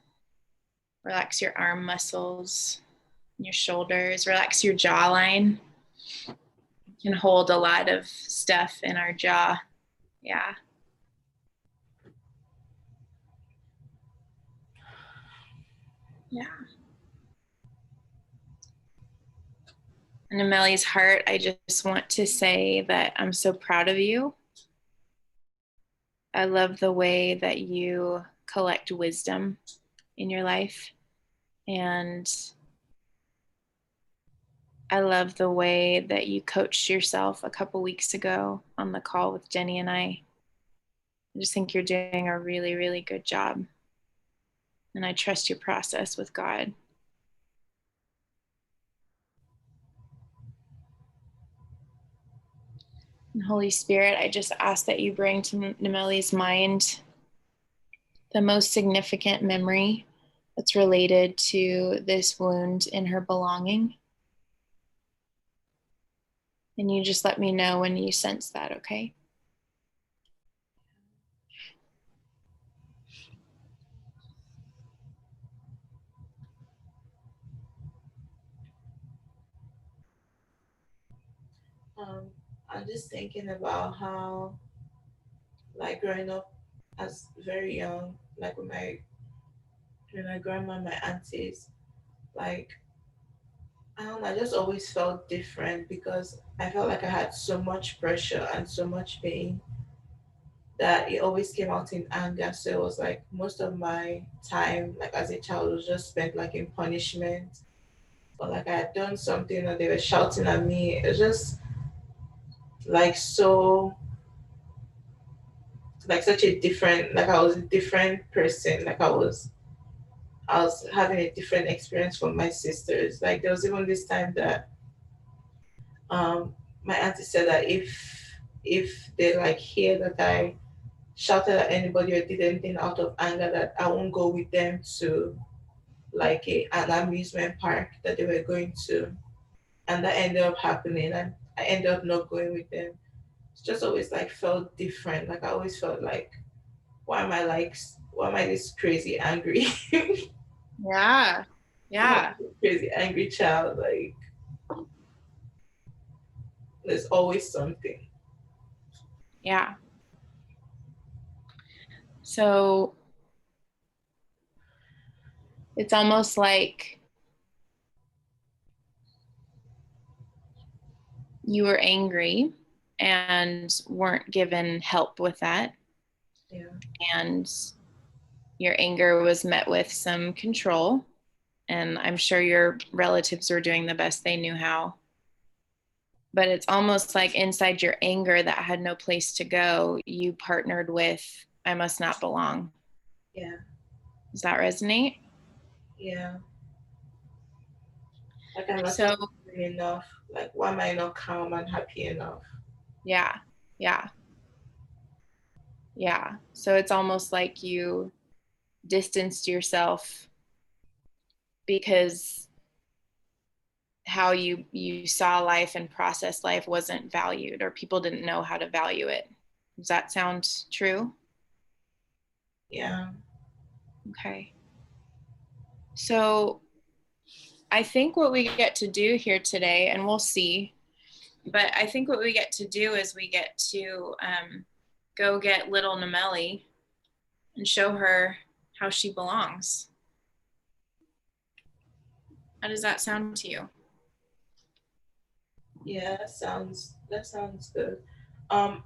Relax your arm muscles, your shoulders. Relax your jawline. You can hold a lot of stuff in our jaw. Yeah. Yeah. And Ameli's heart, I just want to say that I'm so proud of you. I love the way that you collect wisdom in your life. And I love the way that you coached yourself a couple weeks ago on the call with Jenny and I. I just think you're doing a really, really good job. And I trust your process with God. And Holy Spirit, I just ask that you bring to Nemeli's mind the most significant memory that's related to this wound in her belonging. And you just let me know when you sense that, okay? I'm just thinking about how, like, growing up as very young, like with my grandma and my aunties, like, I don't know, I just always felt different because I felt like I had so much pressure and so much pain that it always came out in anger. So it was like most of my time, like as a child, was just spent like in punishment, or like I had done something or they were shouting at me. It was just like so, like such a different, like I was a different person. Like I was having a different experience from my sisters. Like there was even this time that um my auntie said that if they like hear that I shouted at anybody or did anything out of anger, that I won't go with them to like an amusement park that they were going to. And that ended up happening and I ended up not going with them. It's just always like felt different. Like I always felt like, why am I this crazy angry? Yeah. Yeah. Crazy angry child. Like there's always something. Yeah. So it's almost like you were angry and weren't given help with that. Yeah. And your anger was met with some control. And I'm sure your relatives were doing the best they knew how. But it's almost like inside your anger that had no place to go, you partnered with, I must not belong. Yeah. Does that resonate? Yeah. Like I'm not So doing enough. Like why am I not calm and happy enough? yeah, yeah, yeah. So it's almost like you distanced yourself because how you saw life and processed life wasn't valued, or people didn't know how to value it. Does that sound true? Yeah. Okay. So I think what we get to do here today, and we'll see, but I think what we get to do is we get to go get little Nameli and show her how she belongs. How does that sound to you? Yeah, that sounds good. Um,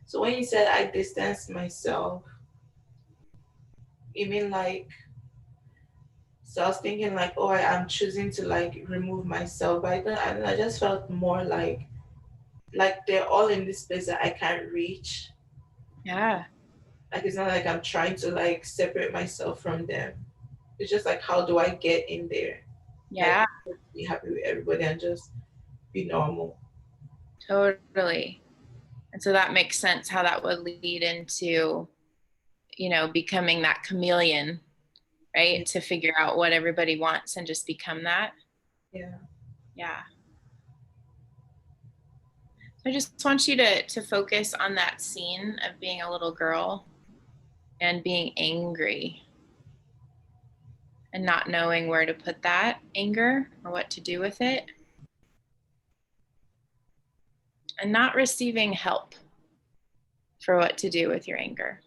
so when you said I distance myself, you mean like so I was thinking like, oh, I'm choosing to like remove myself. But I just felt more like they're all in this place that I can't reach. Yeah. Like it's not like I'm trying to like separate myself from them. It's just like how do I get in there? Like Yeah, be happy with everybody and just be normal. totally. And so that makes sense how that would lead into, becoming that chameleon, Yeah. right? To figure out what everybody wants and just become that. Yeah. Yeah. So I just want you to focus on that scene of being a little girl and being angry and not knowing where to put that anger or what to do with it, and not receiving help for what to do with your anger.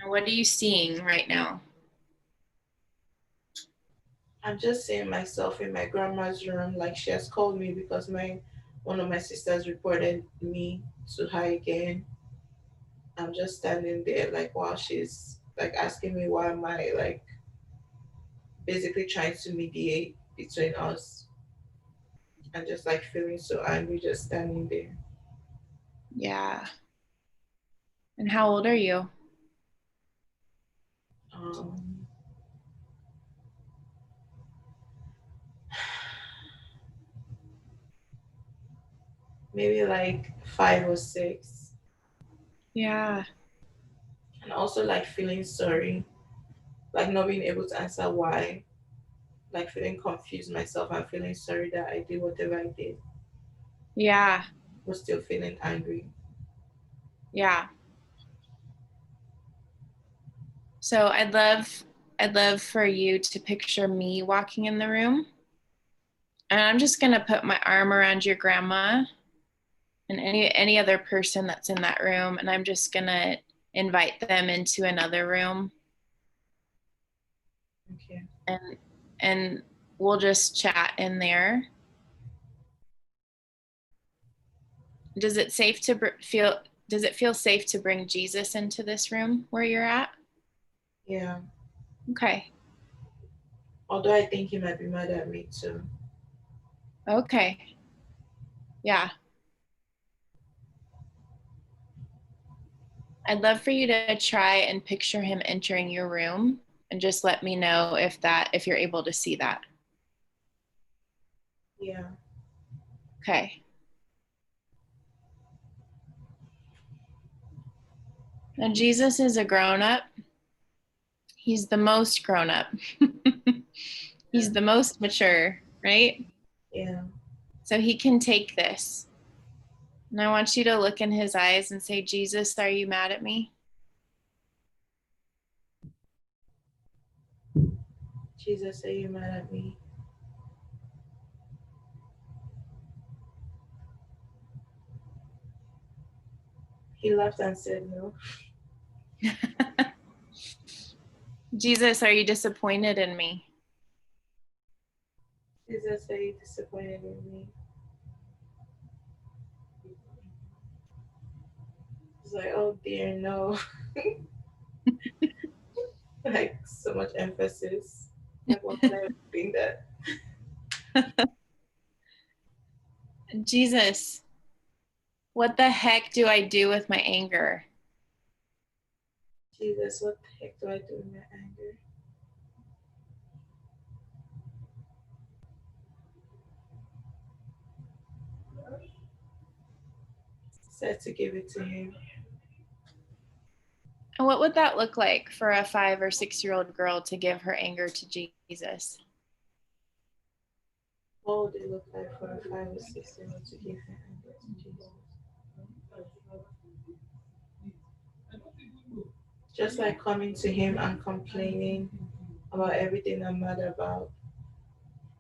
And what are you seeing right now? I'm just seeing myself in my grandma's room. Like she has called me because my one of my sisters reported me to her again. I'm just standing there like while she's like asking me why am I like basically trying to mediate between us and just like feeling so angry just standing there. Yeah. And how old are you? Um maybe like 5 or 6. Yeah. And also like feeling sorry, like not being able to answer why, like feeling confused myself and feeling sorry that I did whatever I did, Yeah. but still feeling angry. Yeah. So I'd love for you to picture me walking in the room. And I'm just going to put my arm around your grandma and any other person that's in that room, and I'm just going to invite them into another room, Okay. and and we'll just chat in there. Does it safe to feel does it feel safe to bring Jesus into this room where you're at? Yeah. Okay. Although I think he might be mad at me too. Okay. Yeah. I'd love for you to try and picture him entering your room, and just let me know if you're able to see that. Yeah. Okay. Now Jesus is a grown up. He's the most grown up. Yeah. He's the most mature, right? Yeah. So he can take this. And I want you to look in his eyes and say, Jesus, are you mad at me? Jesus, are you mad at me? He laughed and said no. Jesus, are you disappointed in me? Jesus, are you disappointed in me? He's like, oh dear, no. Like so much emphasis. Like, why would I ever think that? Jesus, what the heck do I do with my anger? Jesus, what the heck do I do in my anger? said to give it to him. And what would that look like for a 5 or 6-year-old girl to give her anger to Jesus? What would it look like for a 5 or 6-year-old to give her anger to Jesus? Just like coming to him and complaining about everything I'm mad about,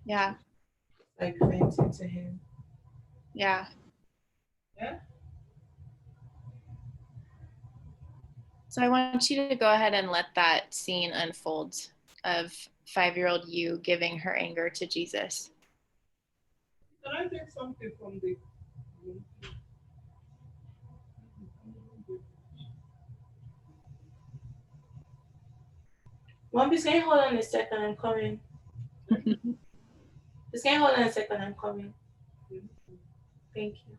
Yeah, like venting to him. yeah. So I want you to go ahead and let that scene unfold of 5-year-old you giving her anger to Jesus. Can I take something from the Mom, please can you hold on a second? I'm coming. Please can you hold on a second? I'm coming. Thank you.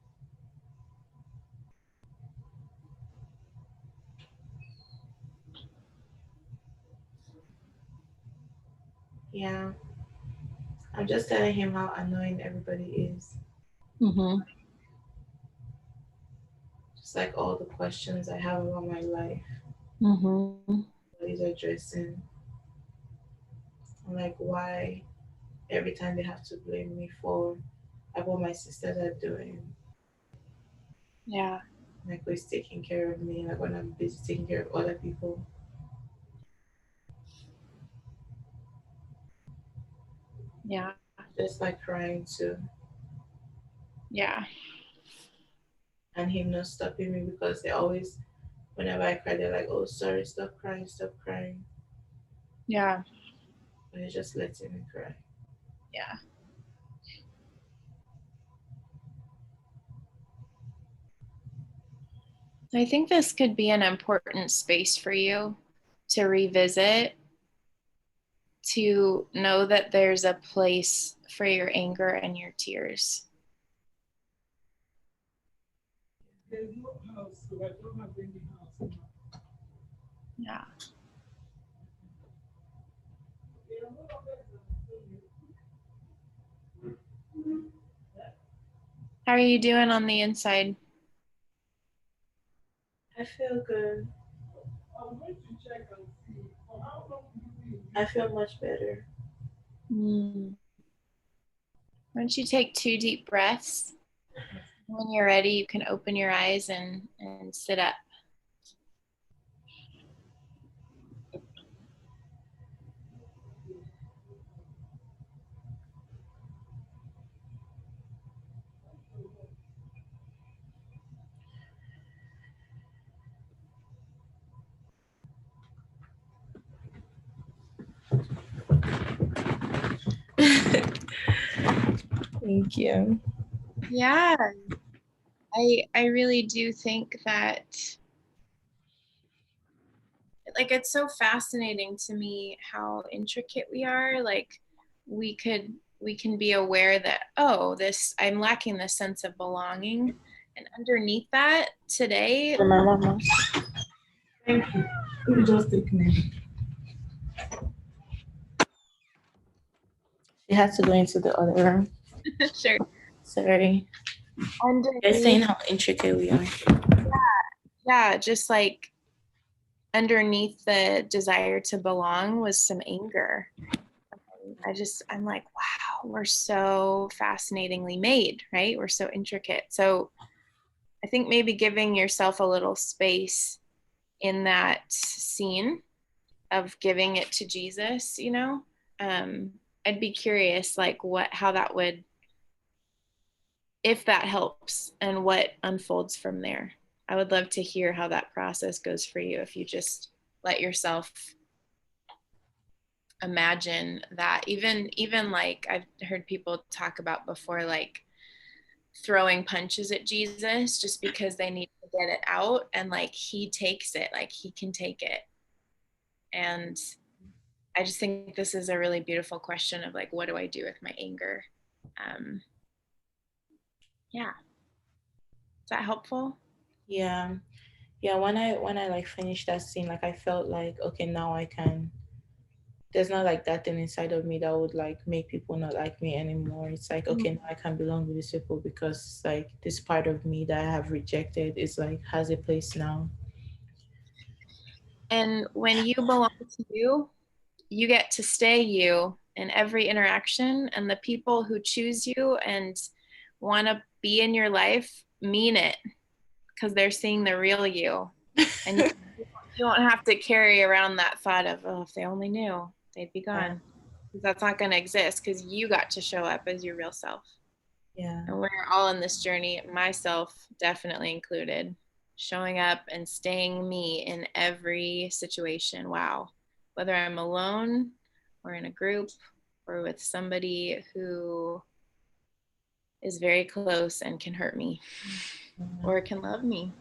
Yeah, I'm just telling him how annoying everybody is. Mm-hmm. Just like all the questions I have about my life, Mm-hmm. nobody's addressing. I'm like, why every time they have to blame me for like what my sisters are doing? Yeah, Like who's taking care of me, like when I'm busy taking care of other people. yeah, Just like crying too. yeah, And him not stopping me because they always, whenever I cry, they're like, oh, sorry, stop crying, stop crying. yeah, But he's just letting me cry. yeah. I think this could be an important space for you to revisit, to know that there's a place for your anger and your tears. there's no house, so I don't have any house now. Yeah. How are you doing on the inside? I feel good. I'm going to check and see for how long will you be I feel much better. Mm. Why don't you take 2 deep breaths? When you're ready, you can open your eyes and sit up. Thank you. Yeah, I really do think that, like, it's so fascinating to me how intricate we are. Like, we can be aware that, oh, this, I'm lacking this sense of belonging, and underneath that today, For my mama. Thank you. Let me just take me. She had to go into the other room. sure, Sorry. You're underneath, saying how intricate we are. yeah, just like underneath the desire to belong was some anger. I'm like, wow, we're so fascinatingly made, right? We're so intricate. So I think maybe giving yourself a little space in that scene of giving it to Jesus, I'd be curious, like, how that would, if that helps, and what unfolds from there. I would love to hear how that process goes for you if you just let yourself imagine that. Even like I've heard people talk about before, like throwing punches at Jesus just because they need to get it out, and like he takes it, like he can take it. And I just think this is a really beautiful question of like, what do I do with my anger? um yeah, is that helpful? Yeah. Yeah, when I like finished that scene, like I felt like okay, now I can there's not like that thing inside of me that would like make people not like me anymore. It's like, okay, now I can belong with these people because it's like this part of me that I have rejected is like has a place now. And when you belong to you, you get to stay you in every interaction, and the people who choose you and want to be in your life mean it because they're seeing the real you. And you don't have to carry around that thought of, oh, if they only knew, they'd be gone. That's not going to exist because you got to show up as your real self. Yeah. And we're all in this journey, myself definitely included, showing up and staying me in every situation. Wow. Whether I'm alone or in a group or with somebody who is very close and can hurt me or can love me,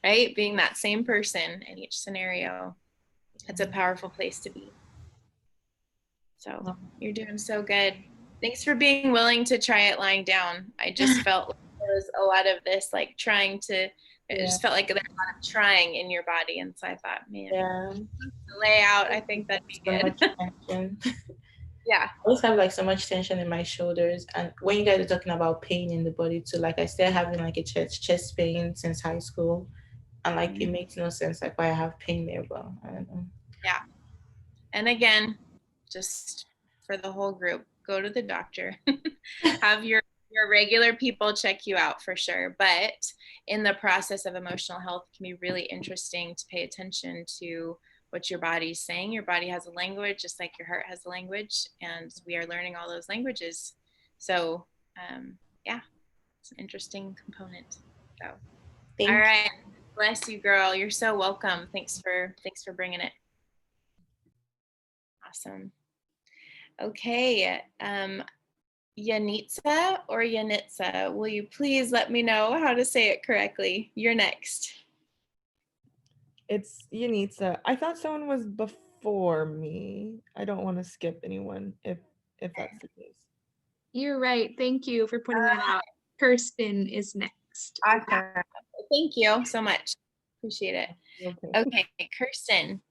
right? Being that same person in each scenario, it's a powerful place to be. So you're doing so good. Thanks for being willing to try it lying down. I just felt like there was a lot of this, like trying to, it just felt like there's a lot of trying in your body. And so I thought, man, the layout, I think that'd be So good. much tension. Yeah. I always have like so much tension in my shoulders. And when you guys are talking about pain in the body too, like I still having like a chest pain since high school. And like it makes no sense like why I have pain there, but I don't know. Yeah. And again, just for the whole group, go to the doctor. Have your regular people check you out for sure. But in the process of emotional health, it can be really interesting to pay attention to what your body's saying. Your body has a language, just like your heart has a language, and we are learning all those languages. So, yeah, it's an interesting component. So, all right, bless you, girl. You're so welcome. Thanks for bringing it. Awesome. Okay, Yanitza or Yanitza, will you please let me know how to say it correctly? You're next. It's Yanitza. I thought someone was before me. I don't want to skip anyone if that's the case. You're right. Thank you for pointing that out. Kirsten is next. Awesome. Thank you so much. Appreciate it. Okay, Kirsten.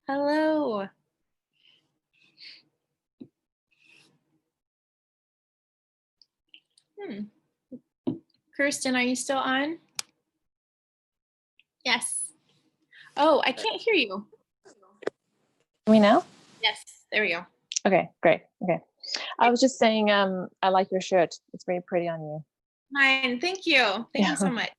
Hello. Kirsten, are you still on? Yes. Oh, I can't hear you. Me now? Yes, there we go. Okay, great. Okay. I was just saying, I like your shirt. It's very pretty on you. Mine. Thank you. Thank you so much.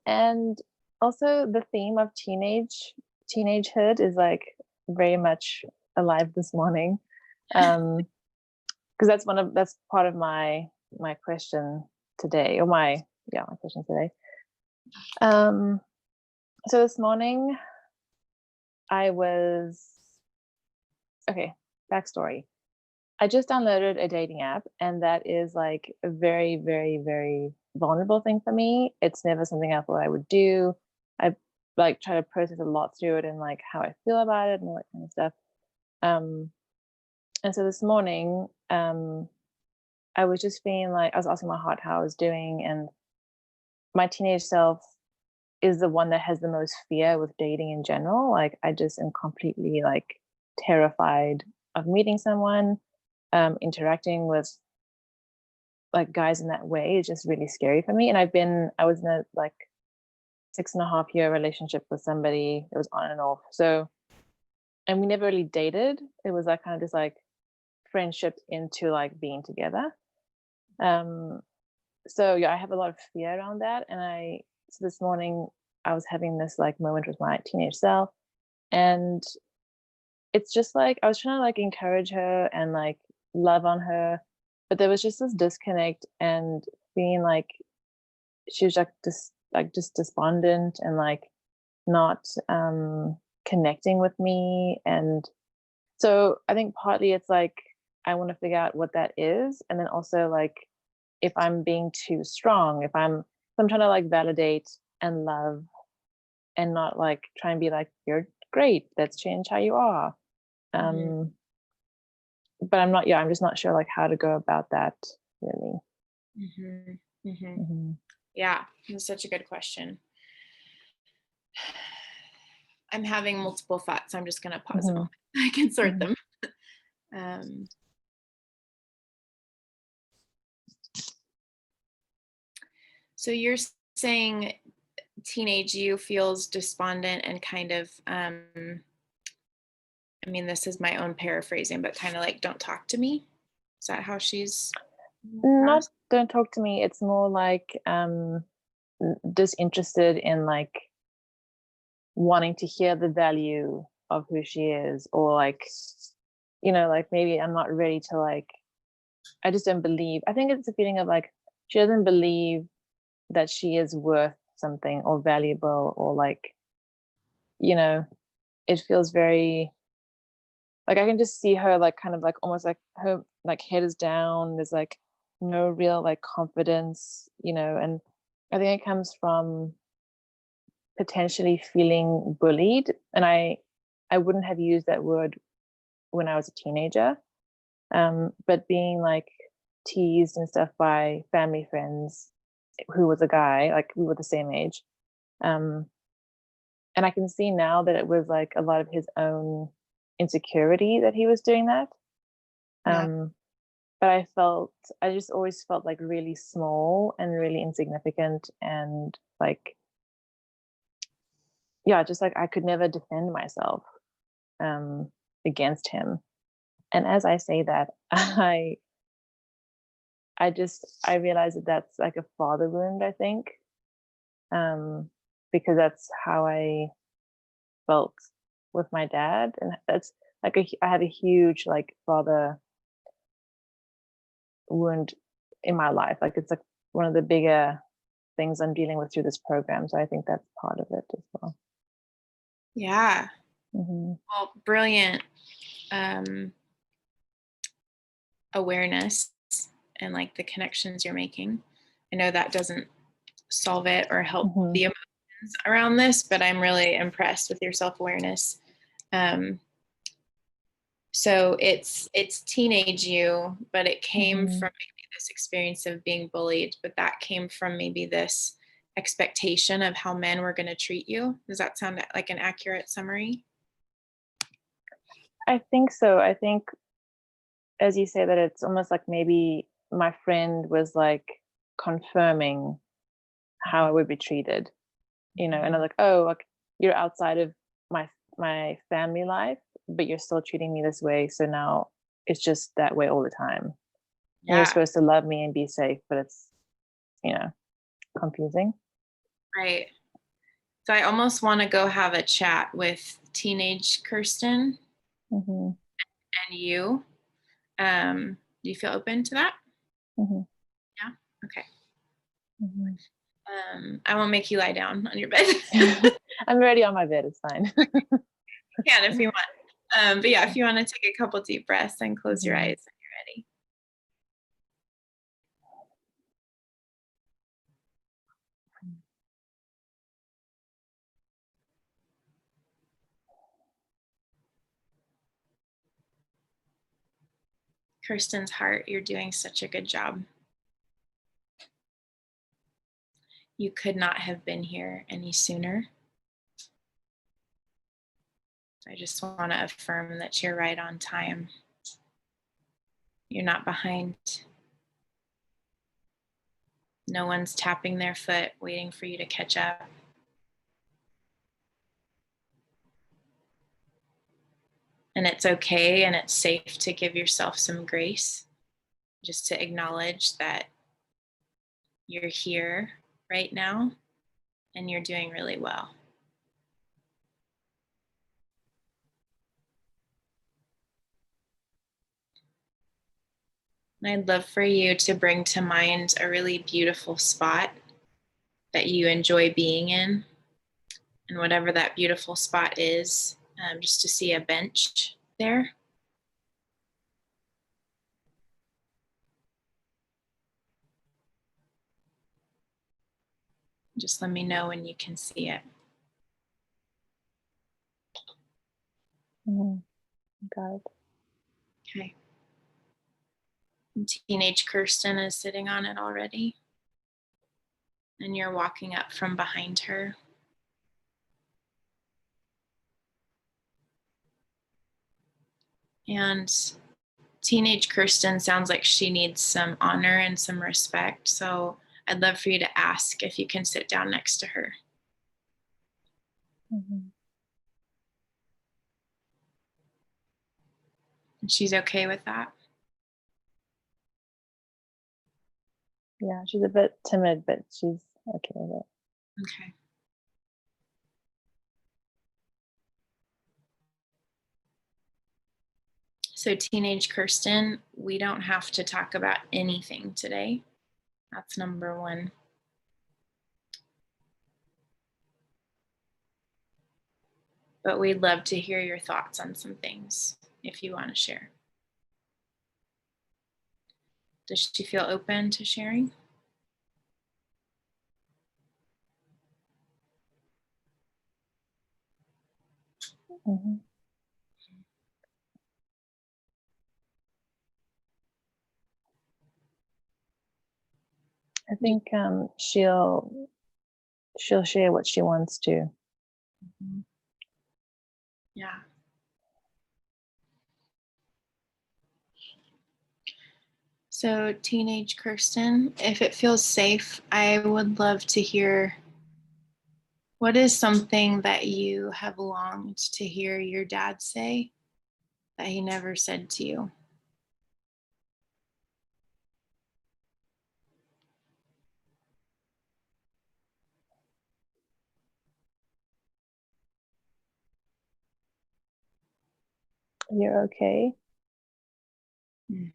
And also the theme of teenagehood is like very much alive this morning. Because that's part of my question today, or my question today. So this morning backstory. I just downloaded a dating app, and that is like a very, very, very vulnerable thing for me. It's never something I thought I would do. I like try to process a lot through it and like how I feel about it and all that kind of stuff. And so this morning, I was just feeling like I was asking my heart how I was doing, and my teenage self is the one that has the most fear with dating in general. Like I just am completely like terrified of meeting someone, interacting with like guys in that way is just really scary for me. And I was in a like 6.5-year relationship with somebody. It was on and off. So, and we never really dated. It was like kind of just like friendship into like being together. So yeah, I have a lot of fear around that. And so this morning I was having this like moment with my teenage self, and it's just like I was trying to like encourage her and like love on her, but there was just this disconnect and feeling like she was like just despondent and like not connecting with me. And so I think partly it's like I want to figure out what that is, and then also like if I'm being too strong, if I'm trying to like validate and love and not like try and be like, you're great, let's change how you are. But I'm just not sure like how to go about that really. Yeah, that's such a good question. I'm having multiple thoughts. I'm just going to pause a Mhm. moment. I can sort Mhm. them. Um, so you're saying teenage you feels despondent and kind of, I mean, this is my own paraphrasing, but kind of like, don't talk to me. Is that how she's? Not don't talk to me. It's more like disinterested in like wanting to hear the value of who she is, or like, like maybe I'm not ready to like, I just don't believe. I think it's a feeling of like she doesn't believe that she is worth something or valuable, or like, it feels very like I can just see her like kind of like almost like her like head is down. There's like no real like confidence, and I think it comes from potentially feeling bullied. And I wouldn't have used that word when I was a teenager. But being like teased and stuff by family friends who was a guy, like we were the same age. Um, and I can see now that it was like a lot of his own insecurity that he was doing that. Yeah. But I just always felt like really small and really insignificant, and like, yeah, just like I could never defend myself against him. And as I say that, I realize that that's like a father wound, I think, because that's how I felt with my dad, and that's like I had a huge like father wound in my life. Like it's like one of the bigger things I'm dealing with through this program. So I think that's part of it as well. Yeah. Mm-hmm. Well, brilliant um, awareness and like the connections you're making. I know that doesn't solve it or help Mm-hmm. the emotions around this, but I'm really impressed with your self-awareness. So it's teenage you, but it came Mm-hmm. from maybe this experience of being bullied, but that came from maybe this expectation of how men were going to treat you. Does that sound like an accurate summary? I think so. I think, as you say, that it's almost like maybe my friend was like confirming how I would be treated, and I'm like, oh, like you're outside of my family life, but you're still treating me this way. So now it's just that way all the time. And you're Yeah, supposed to love me and be safe, but it's, confusing. right. So I almost want to go have a chat with teenage Kirsten Mm-hmm. and you. Do you feel open to that? Mm-hmm. Yeah. Okay. Mm-hmm. I won't make you lie down on your bed. I'm already on my bed. It's fine. You can if you want. But yeah, if you want to take a couple deep breaths and close your Mhm. eyes when you're ready. Kirsten's heart, you're doing such a good job. You could not have been here any sooner. I just want to affirm that you're right on time. You're not behind. No one's tapping their foot, waiting for you to catch up. And it's okay and it's safe to give yourself some grace, just to acknowledge that you're here right now and you're doing really well. And I'd love for you to bring to mind a really beautiful spot that you enjoy being in. And whatever that beautiful spot is, just to see a bench there. Just let me know when you can see it. Mm-hmm. Got it. Okay. And teenage Kirsten is sitting on it already. And you're walking up from behind her. And teenage Kirsten sounds like she needs some honor and some respect. So I'd love for you to ask if you can sit down next to her. Mhm. And she's okay with that. Yeah, she's a bit timid, but she's okay with it. Okay. So teenage Kirsten, we don't have to talk about anything today. That's number one. But we'd love to hear your thoughts on some things if you want to share. Does she feel open to sharing? Mhm. I think she'll share what she wants to. Yeah. So teenage Kirsten, if it feels safe, I would love to hear what is something that you have longed to hear your dad say that he never said to you? You're okay. Mm.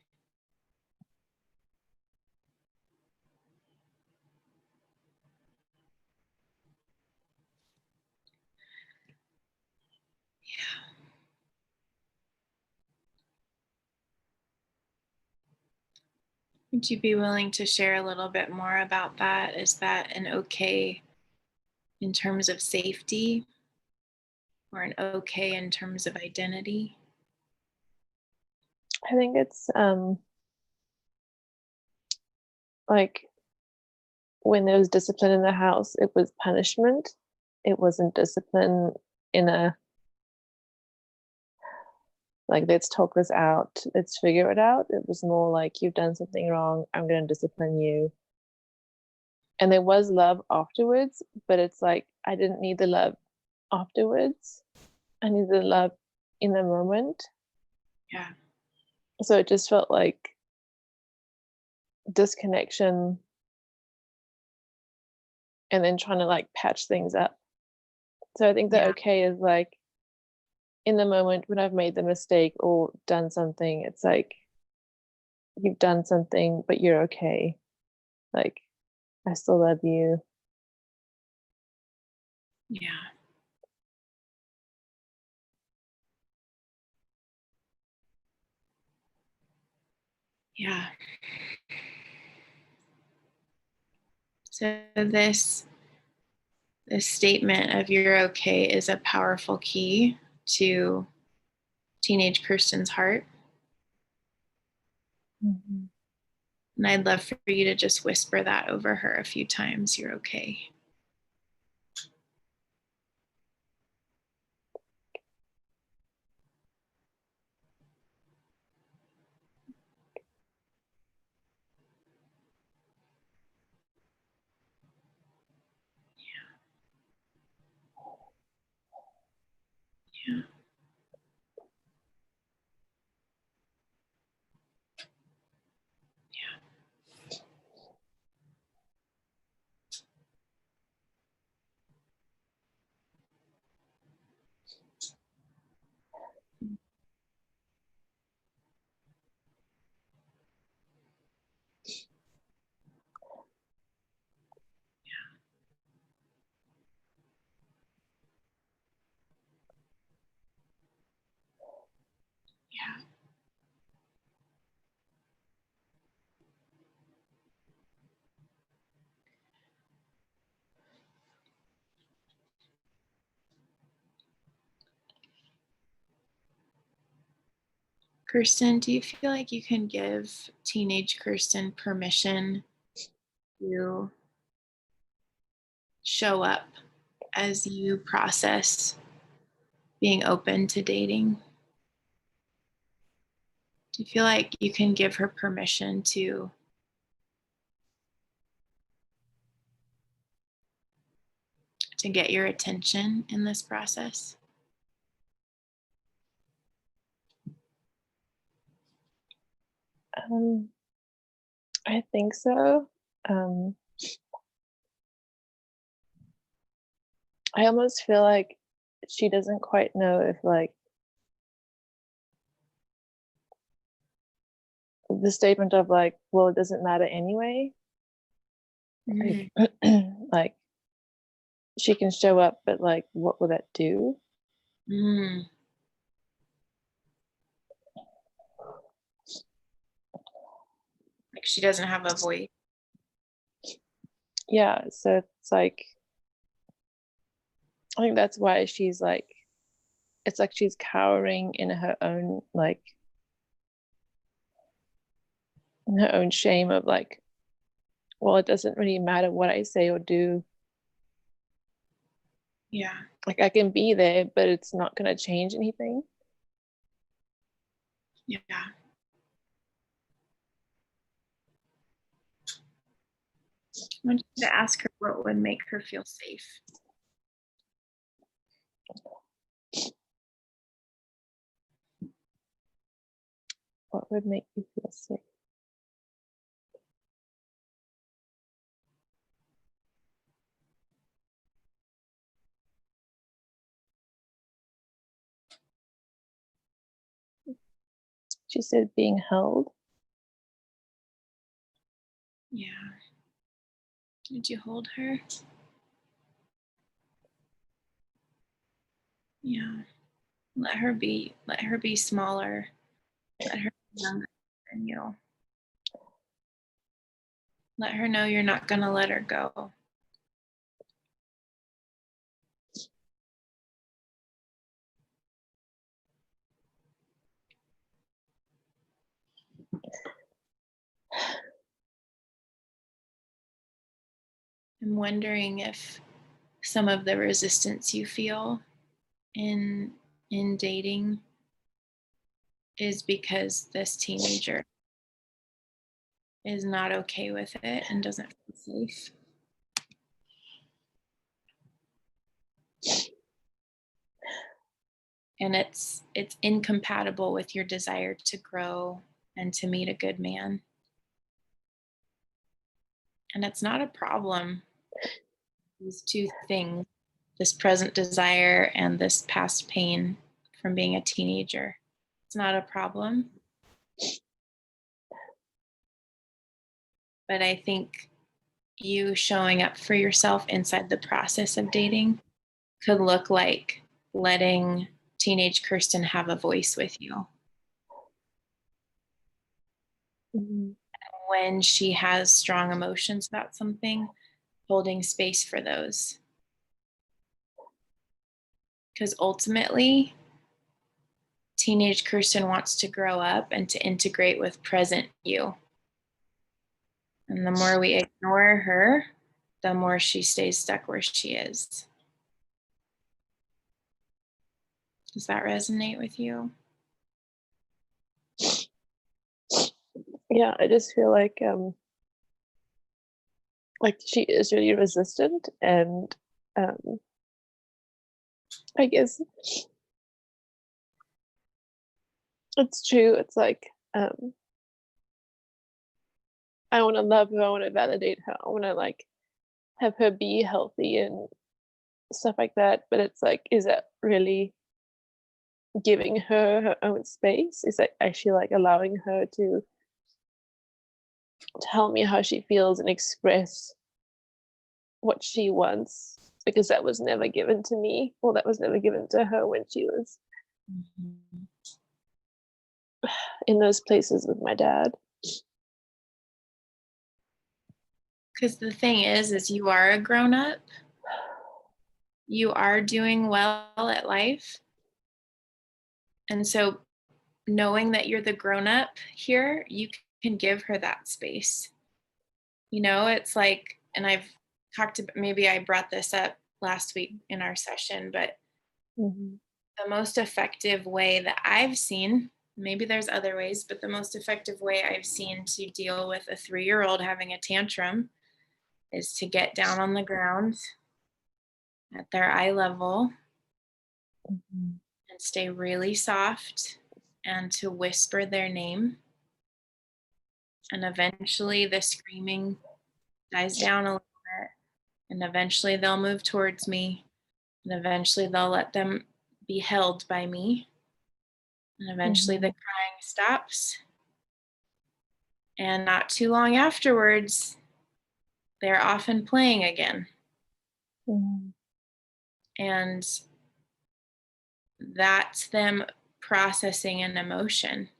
Would you be willing to share a little bit more about that? Is that an okay in terms of safety or an okay in terms of identity? I think it's like when there was discipline in the house, it was punishment. It wasn't discipline in a like, let's talk this out, let's figure it out. It was more like, you've done something wrong, I'm going to discipline you. And there was love afterwards, but it's like, I didn't need the love afterwards. I needed the love in the moment. Yeah. So it just felt like disconnection and then trying to like patch things up. So I think that Yeah. okay is like, in the moment when I've made the mistake or done something, it's like, you've done something, but you're okay. Like, I still love you. Yeah. Yeah. So this statement of you're okay is a powerful key to teenage Kirsten's heart. Mm-hmm. And I'd love for you to just whisper that over her a few times. You're okay. Yeah. Yeah. Kirsten, do you feel like you can give teenage Kirsten permission to show up as you process being open to dating? Do you feel like you can give her permission to get your attention in this process? I think so. I almost feel like she doesn't quite know if like the statement of like, well, it doesn't matter anyway. Mhm. Like she can show up, but like, what will that do? Mm. Like she doesn't have a voice. Yeah, so it's like, I think that's why she's like, it's like she's cowering in her own like, in her own shame of like, well, it doesn't really matter what I say or do. Yeah. Like I can be there, but it's not going to change anything. Yeah. I want you to ask her what would make her feel safe. What would make you feel safe? She said being held. Yeah. Did you hold her? Yeah. Let her be smaller. Let her be younger than you. Let her know you're not gonna let her go. I'm wondering if some of the resistance you feel in dating is because this teenager is not okay with it and doesn't feel safe. And it's incompatible with your desire to grow and to meet a good man. And it's not a problem. These two things, this present desire and this past pain from being a teenager, it's not a problem. But I think you showing up for yourself inside the process of dating could look like letting teenage Kirsten have a voice with you. Mm-hmm. When she has strong emotions about something, holding space for those. Because ultimately, teenage Kirsten wants to grow up and to integrate with present you. And the more we ignore her, the more she stays stuck where she is. Does that resonate with you? Yeah, I just feel like she is really resistant, and I guess it's true. It's like I want to love her, I want to validate her, I want to like have her be healthy and stuff like that. But it's like, is that really giving her her own space? Is that actually like allowing her to tell me how she feels and express what she wants? Because that was never given to me, or that was never given to her when she was in those places with my dad. Because the thing is you are a grown up. You are doing well at life. And so knowing that you're the grown up here, you can give her that space. You know, it's like, and I've talked about, maybe I brought this up last week in our session, but Mm-hmm. the most effective way that I've seen Maybe there's other ways, but the most effective way I've seen to deal with a 3-year-old having a tantrum is to get down on the ground at their eye level Mhm. and stay really soft and to whisper their name. And eventually the screaming dies down a little bit. And eventually they'll move towards me. And eventually they'll let them be held by me. And eventually the crying stops. And not too long afterwards, they're often playing again. Mhm. And that's them processing an emotion.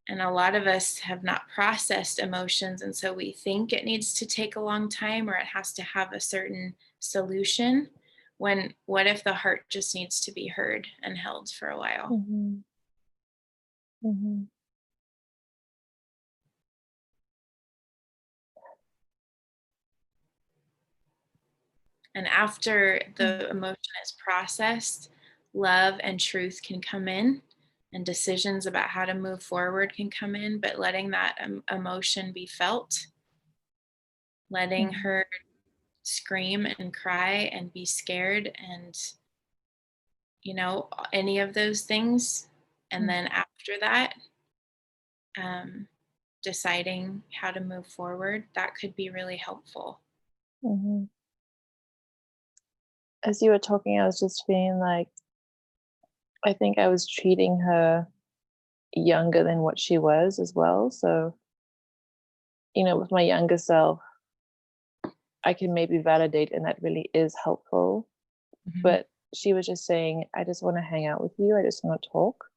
And a lot of us have not processed emotions. And so we think it needs to take a long time or it has to have a certain solution. When what if the heart just needs to be heard and held for a while? Mhm. Mhm. And after the emotion is processed, love and truth can come in and decisions about how to move forward can come in, but letting that emotion be felt, letting Mhm. her scream and cry and be scared and any of those things, and then after that deciding how to move forward, that could be really helpful. Mhm. As you were talking, I was just feeling like I think I was treating her younger than what she was as well. So, with my younger self, I can maybe validate, and that really is helpful. But she was just saying, I just want to hang out with you. I just want to talk.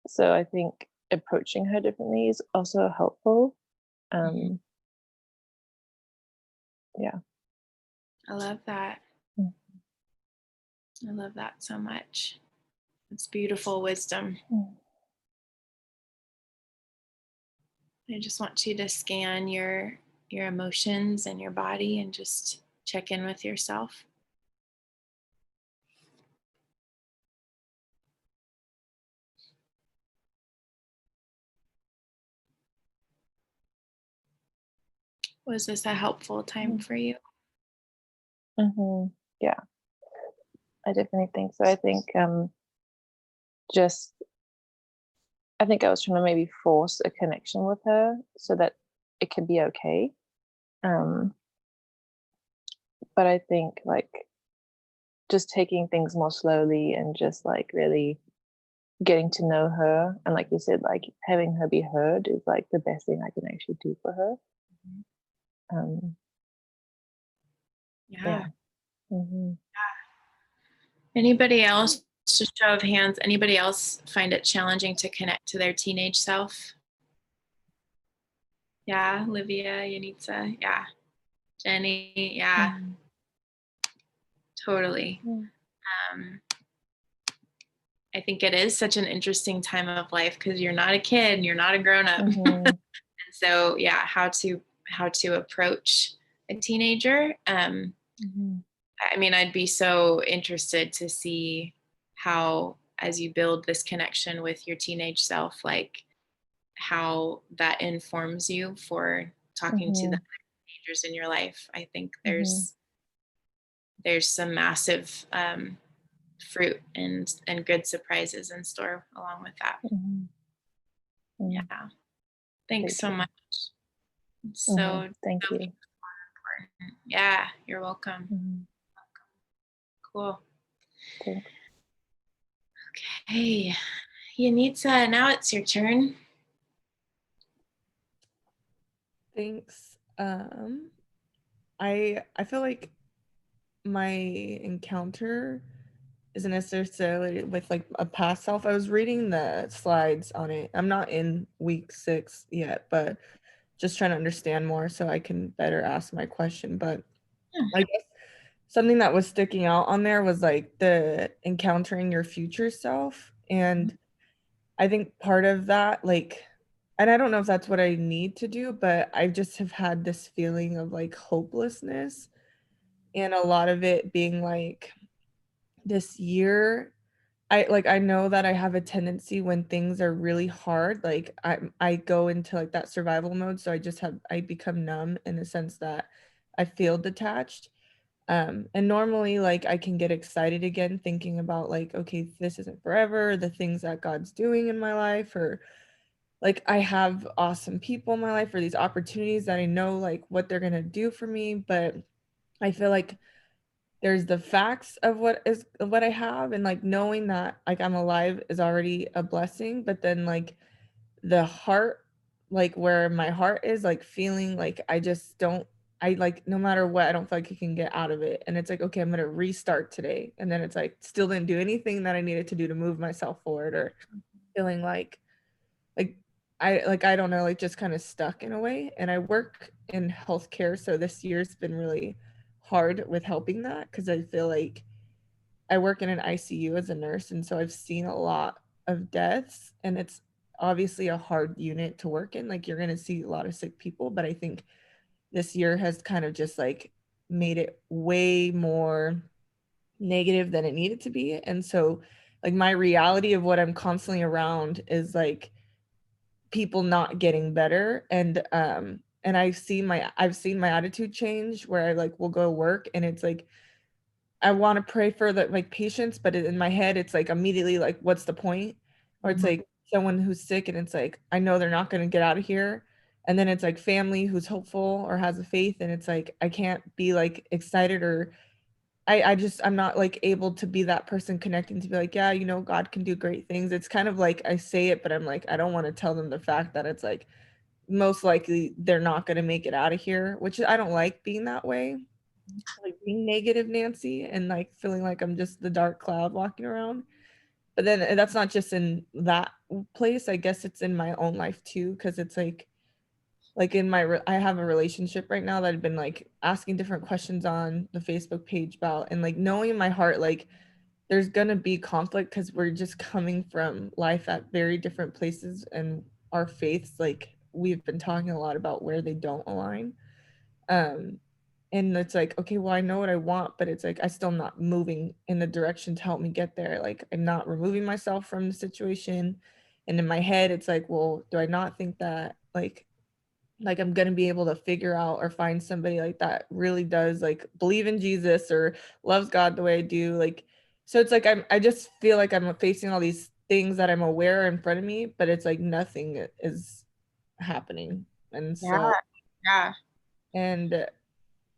So I think approaching her differently is also helpful. Um, yeah. I love that. Mm. I love that so much. It's beautiful wisdom. Mm. I just want you to scan your emotions and your body and just check in with yourself. Was this a helpful time for you? Mhm. Yeah, I definitely think so. I think just I think I was trying to maybe force a connection with her so that it could be okay. Um, but I think like just taking things more slowly and just like really getting to know her, and like you said, like having her be heard is like the best thing I can actually do for her. Um, Yeah. yeah. Hmm. Anybody else, just show of hands, anybody else find it challenging to connect to their teenage self? Yeah, Livia, Yanitza, yeah. Jenny, yeah, totally. Um, I think it is such an interesting time of life because you're not a kid and you're not a grown up. Hmm. And so, yeah, how to approach a teenager. I mean, I'd be so interested to see how, as you build this connection with your teenage self, like how that informs you for talking to the teenagers in your life. I think there's some massive fruit and good surprises in store along with that. Yeah. Thanks so much. It's so Thank you. important. Yeah, you're welcome. Cool. Thanks. Okay. Yanitza, now it's your turn. Thanks. I feel like my encounter isn't necessarily with like a past self. I was reading the slides on it. I'm not in week 6 yet, but just trying to understand more so I can better ask my question. But I guess something that was sticking out on there was like the encountering your future self. And I think part of that, like, and I don't know if that's what I need to do, but I just have had this feeling of like hopelessness, and a lot of it being like this year I know that I have a tendency when things are really hard, like I go into like that survival mode. So I become numb in the sense that I feel detached. And normally like I can get excited again thinking about like, okay, this isn't forever, the things that God's doing in my life, or like I have awesome people in my life or these opportunities that I know like what they're gonna do for me. But I feel like there's the facts of what I have, and like knowing that like I'm alive is already a blessing, but then like the heart, like where my heart is like feeling like I just don't, I like no matter what, I don't feel like I can get out of it. And it's like, okay, I'm gonna restart today. And then it's like still didn't do anything that I needed to do to move myself forward, or feeling like I don't know, like just kind of stuck in a way. And I work in healthcare, so this year's been really hard with helping that, because I feel like I work in an ICU as a nurse, and so I've seen a lot of deaths, and it's obviously a hard unit to work in. Like you're going to see a lot of sick people, but I think this year has kind of just like made it way more negative than it needed to be. And so like my reality of what I'm constantly around is like people not getting better. And I've seen my attitude change, where I like will go to work and it's like I want to pray for the like patients, but in my head it's like immediately like what's the point? Or it's like someone who's sick and it's like I know they're not going to get out of here. And then it's like family who's hopeful or has a faith, and it's like I can't be like excited, or I'm not like able to be that person connecting to be like, yeah, you know, God can do great things. It's kind of like I say it, but I'm like I don't want to tell them the fact that it's like most likely they're not going to make it out of here, which I don't like being that way, like being negative Nancy, and like feeling like I'm just the dark cloud walking around. But then that's not just in that place. I guess it's in my own life too, because it's like in I have a relationship right now that I've been like asking different questions on the Facebook page about, and like knowing in my heart like there's gonna be conflict because we're just coming from life at very different places, and our faiths, like we've been talking a lot about where they don't align. um and it's like, okay, well I know what I want, but it's like I still not moving in the direction to help me get there. Like I'm not removing myself from the situation, and in my head it's like, well, do I not think that like I'm gonna be able to figure out or find somebody like that really does like believe in Jesus or loves God the way I do. Like so it's like I just feel like I'm facing all these things that I'm aware are in front of me, but it's like nothing is happening. And Yeah. so Yeah. and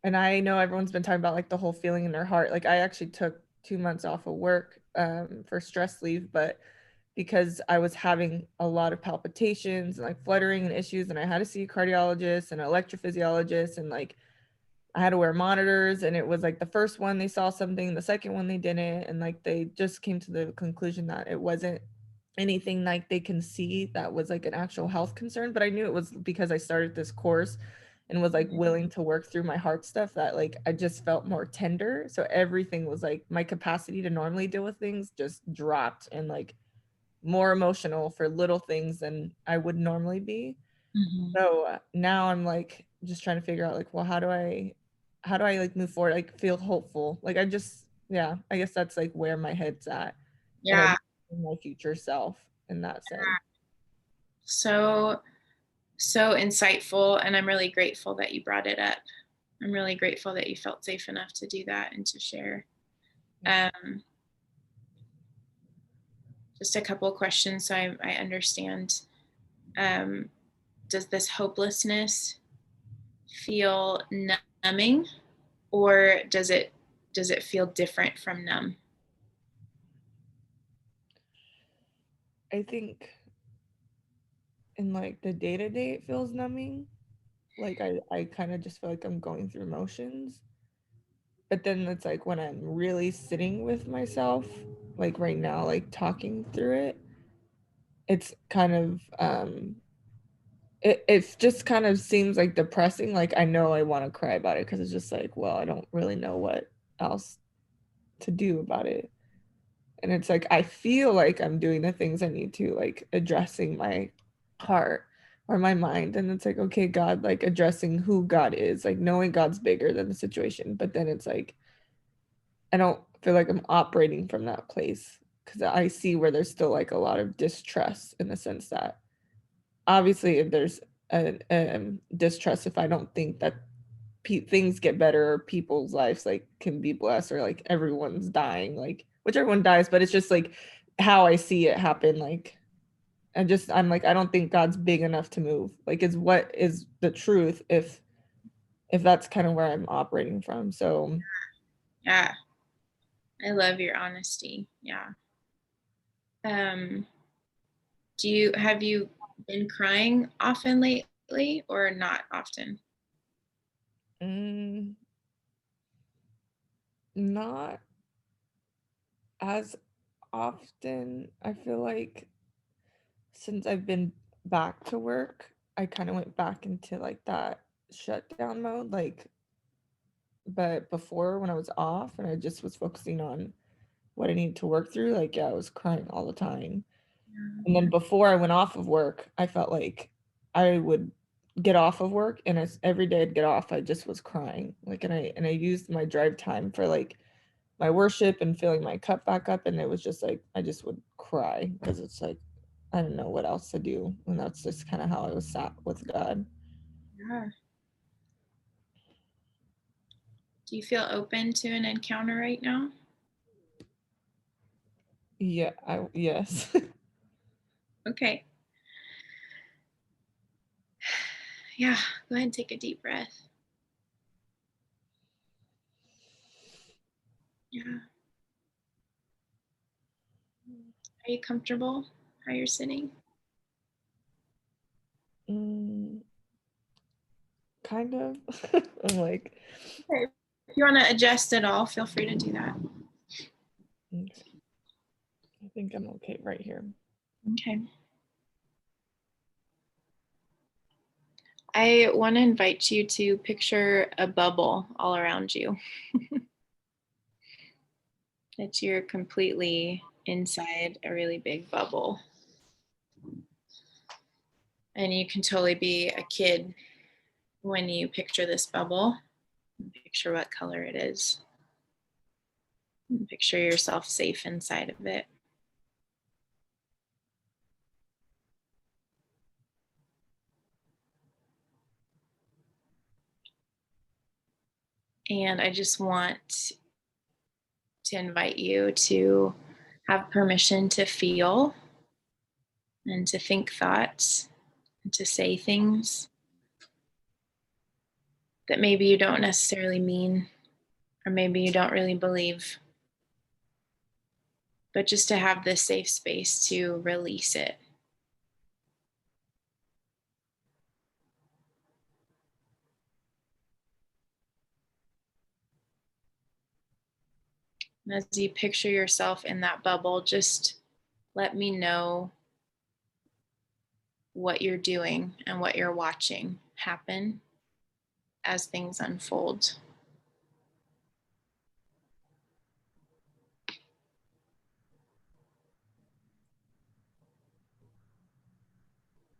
and I know everyone's been talking about like the whole feeling in their heart. Like I actually took 2 months off of work for stress leave, but because I was having a lot of palpitations and like fluttering and issues, and I had to see a cardiologist and an electrophysiologist, and like I had to wear monitors, and it was like the first one they saw something, the second one they didn't, and like they just came to the conclusion that it wasn't anything like they can see that was like an actual health concern. But I knew it was because I started this course and was like willing to work through my heart stuff, that like I just felt more tender. So everything was like my capacity to normally deal with things just dropped, and like more emotional for little things than I would normally be. Mhm. So now I'm like just trying to figure out like, well, how do I like move forward, like feel hopeful? Like I just, yeah, I guess that's like where my head's at. And Yeah. in my future self in that sense. So, so insightful. And I'm really grateful that you brought it up. I'm really grateful that you felt safe enough to do that and to share. Just a couple of questions so I understand. Does this hopelessness feel numbing, or does it feel different from numb? I think in like the day to day it feels numbing. Like I kind of just feel like I'm going through motions. But then it's like when I'm really sitting with myself, like right now, like talking through it, it's kind of it just kind of seems like depressing. Like I know I want to cry about it because it's just like, well, I don't really know what else to do about it. And it's like I feel like I'm doing the things I need to, like addressing my heart or my mind. And it's like, okay, God, like addressing who God is, like knowing God's bigger than the situation. But then it's like I don't feel like I'm operating from that place. because I see where there's still like a lot of distrust in the sense that obviously if there's a distrust if I don't think that things get better or people's lives like can be blessed or like everyone's dying, like which everyone dies, but it's just like how I see it happen. Like I'm like, I don't think God's big enough to move. Like is what is the truth if that's kind of where I'm operating from. So Yeah. I love your honesty. Yeah. Have you been crying often lately or not often? mm, not as often. I feel like since I've been back to work, I kind of went back into like that shutdown mode. Like, but before when I was off and I just was focusing on what I needed to work through, like, yeah, I was crying all the time. And then before I went off of work, I felt like I would get off of work and every day I'd get off, I just was crying. Like, and I used my drive time for like my worship and filling my cup back up. And it was just like, I just would cry because it's like, I don't know what else to do. And that's just kind of how I was sat with God. Yeah. Do you feel open to an encounter right now? Yeah, yes. Okay. Yeah, go ahead and take a deep breath. Yeah. Are you comfortable how you're sitting? Kind of. I'm like, Okay. If you want to adjust at all, feel free to do that. I think I'm okay right here. Okay. I want to invite you to picture a bubble all around you. That you're completely inside a really big bubble. And you can totally be a kid when you picture this bubble. Picture what color it is. And picture yourself safe inside of it. And I just want to invite you to have permission to feel and to think thoughts and to say things that maybe you don't necessarily mean or maybe you don't really believe. But just to have this safe space to release it. And as you picture yourself in that bubble, just let me know what you're doing and what you're watching happen as things unfold.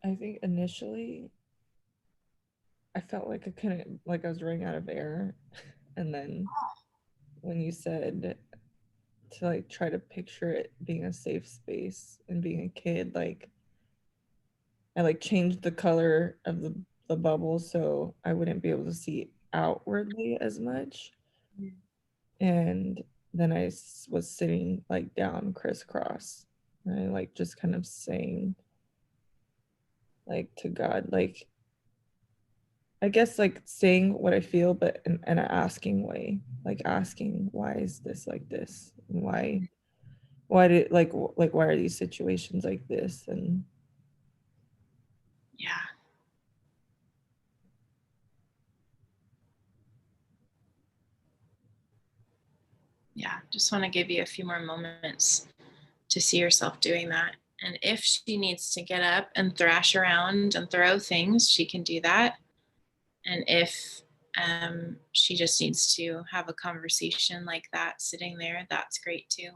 I think initially I felt like I couldn't, like I was running out of air. And then when you said to like try to picture it being a safe space and being a kid, like I like changed the color of the bubble so I wouldn't be able to see outwardly as much. And then was sitting like down crisscross. And I like just kind of saying like to God, like I guess like saying what I feel, but in an asking way, like asking, why is this like this? And why did like why are these situations like this? And Yeah. Yeah. Just want to give you a few more moments to see yourself doing that. And if she needs to get up and thrash around and throw things, she can do that. And if she just needs to have a conversation like that sitting there, that's great too.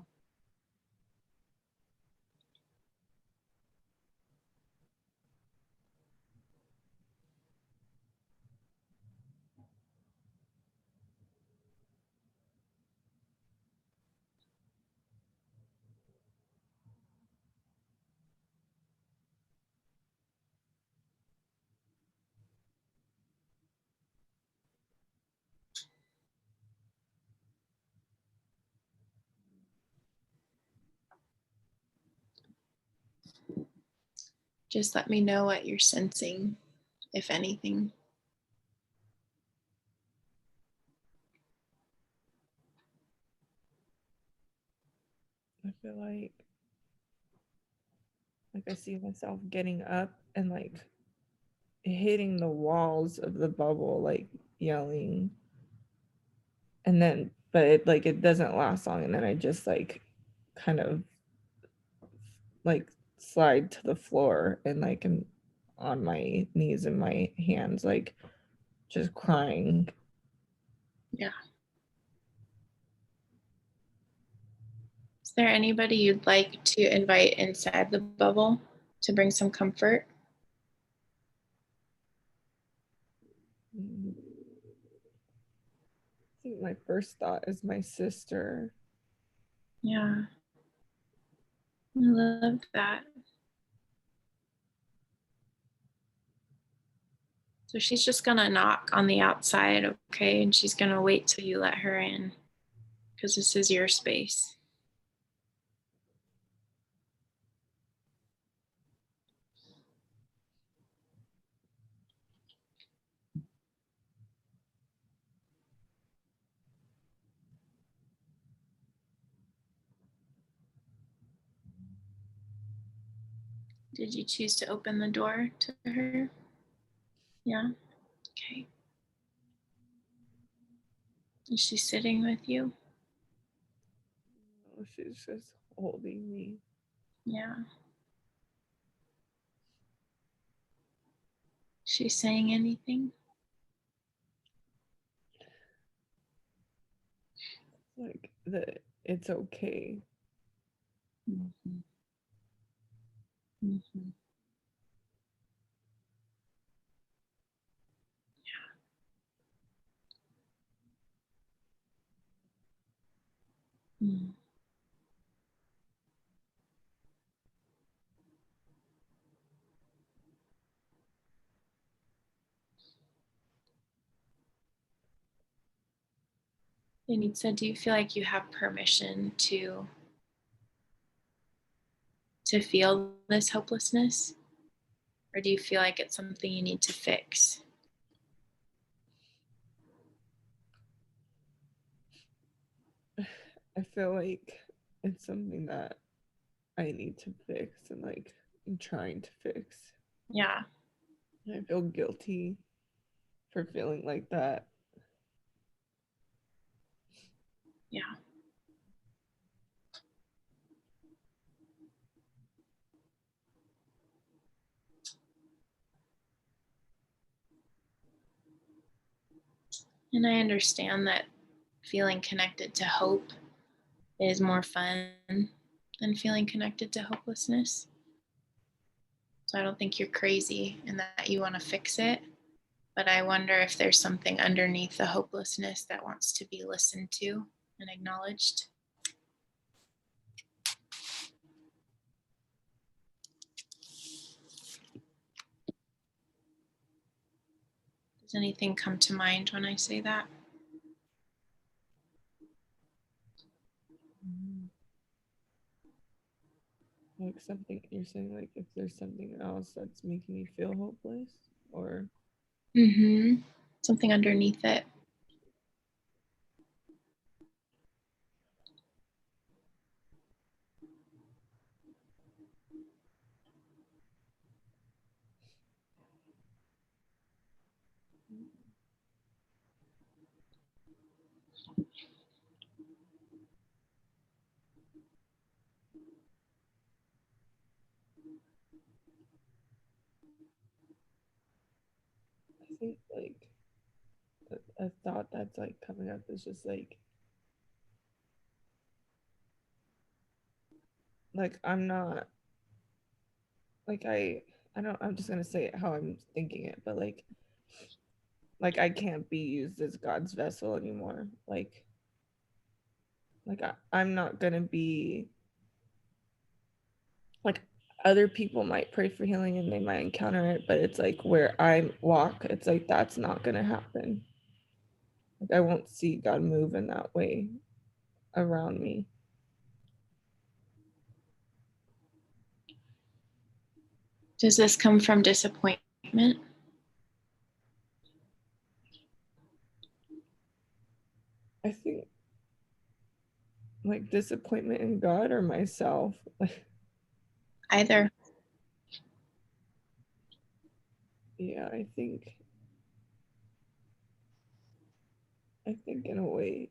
Just let me know what you're sensing, if anything. I feel like I see myself getting up and like hitting the walls of the bubble, like yelling. And then, but it doesn't last long. And then I just like kind of like slide to the floor and like am on my knees and my hands, like just crying. Yeah. Is there anybody you'd like to invite inside the bubble to bring some comfort? I think my first thought is my sister. Yeah. I love that. So she's just gonna knock on the outside, okay? And she's gonna wait till you let her in because this is your space. Did you choose to open the door to her? Yeah. Okay. Is she sitting with you? Oh, she's just holding me. Yeah. She saying anything? Like that it's okay. Mm-hmm. Mm-hmm. Mm. Denitza, do you feel like you have permission to feel this hopelessness? Or do you feel like it's something you need to fix? I feel like it's something that I need to fix and like I'm trying to fix. Yeah. I feel guilty for feeling like that. Yeah. And I understand that feeling connected to hope is more fun than feeling connected to hopelessness. So I don't think you're crazy in that you want to fix it. But I wonder if there's something underneath the hopelessness that wants to be listened to and acknowledged. Does anything come to mind when I say that? Like something you're saying, like if there's something else that's making me feel hopeless, or Mm-hmm. Something underneath it. I think like a thought that's like coming up is just like I'm not like I don't I'm just gonna say it how I'm thinking it, but like I can't be used as God's vessel anymore. Like I'm not gonna be like other people might pray for healing and they might encounter it, but it's like where I walk, it's like that's not gonna happen. Like I won't see God move in that way around me. Does this come from disappointment? I think like disappointment in God or myself. Either. Yeah, I think in a way,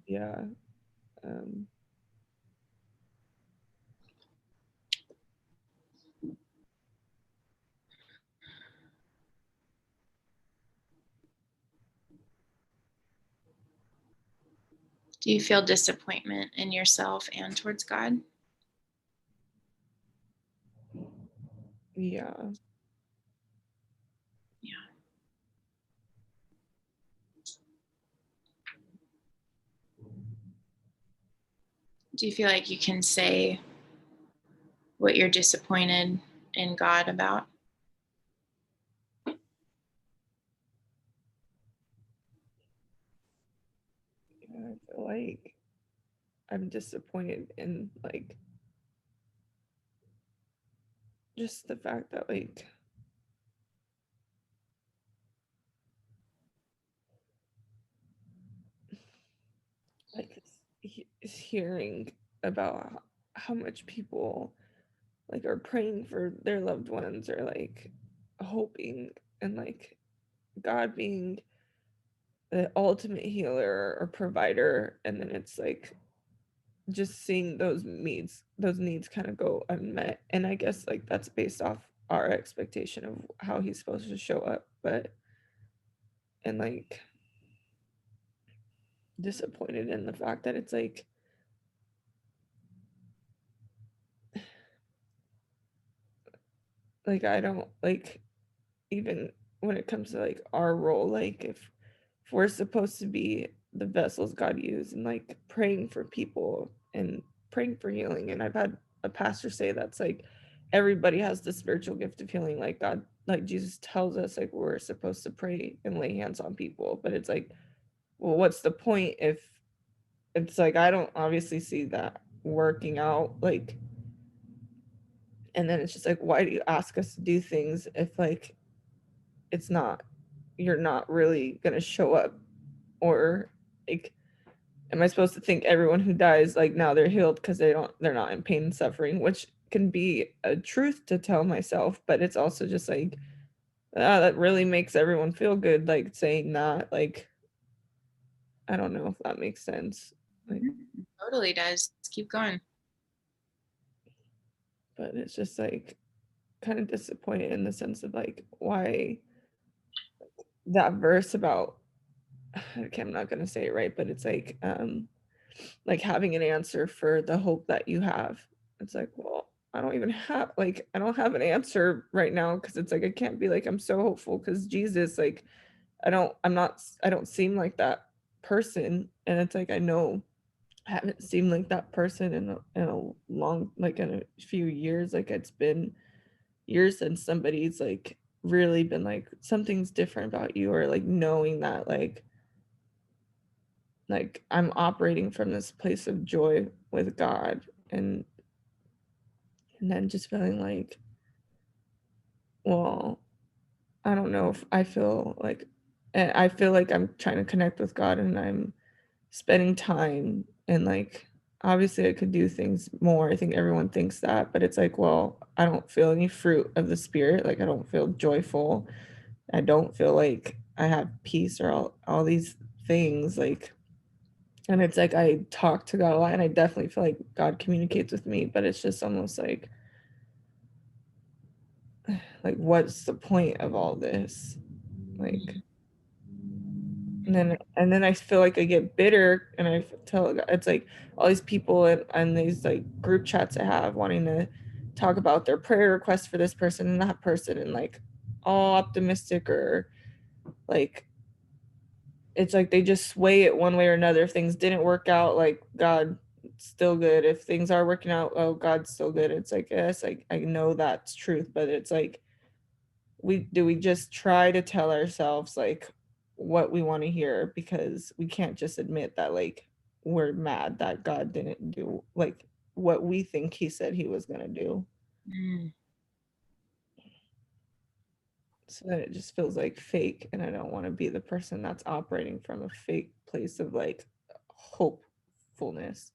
yeah. Um, Do you feel disappointment in yourself and towards God? yeah. Yeah. Do you feel like you can say what you're disappointed in God about? Yeah, I feel like I'm disappointed in like just the fact that like is hearing about how much people like are praying for their loved ones or like hoping and like God being the ultimate healer or provider, and then it's like just seeing those needs kind of go unmet, and I guess like that's based off our expectation of how he's supposed to show up, but and like disappointed in the fact that it's like I don't like, even when it comes to like our role, like if we're supposed to be the vessels God used and like praying for people and praying for healing. And I've had a pastor say that's like everybody has the spiritual gift of healing, like God, like Jesus tells us like we're supposed to pray and lay hands on people. But it's like, well, what's the point if it's like I don't obviously see that working out, like, and then it's just like, why do you ask us to do things if like it's not, you're not really gonna show up? Or like, am I supposed to think everyone who dies like now they're healed because they're not in pain and suffering, which can be a truth to tell myself, but it's also just like that really makes everyone feel good, like saying that. Like, I don't know if that makes sense. Like, Totally does. Keep going. but it's just like kind of disappointed in the sense of like why that verse about, okay, I'm not gonna say it right, but it's like having an answer for the hope that you have. It's like, well, I don't even have like I don't have an answer right now, because it's like I can't be like I'm so hopeful because Jesus, like I don't seem like that person, and it's like I know I haven't seemed like that person in a long, like in a few years. Like it's been years since somebody's like really been like something's different about you, or like knowing that like I'm operating from this place of joy with God, and then just feeling like, well, I don't know if I feel like, and I feel like I'm trying to connect with God and I'm spending time, and like obviously I could do things more. I think everyone thinks that, but it's like, well, I don't feel any fruit of the spirit. Like I don't feel joyful. I don't feel like I have peace or all these things, like, and it's like I talk to God a lot and I definitely feel like God communicates with me, but it's just almost like what's the point of all this? Like, and then I feel like I get bitter, and I tell, it's like all these people and these like group chats I have wanting to talk about their prayer requests for this person and that person, and like all optimistic, or like it's like they just sway it one way or another. If things didn't work out, like God still good. If things are working out, oh, God's still good. It's like, yes, I know that's truth, but it's like we just try to tell ourselves like what we want to hear, because we can't just admit that like we're mad that God didn't do like what we think he said he was going to do. Mm. so that it just feels like fake, and I don't want to be the person that's operating from a fake place of like hopefulness.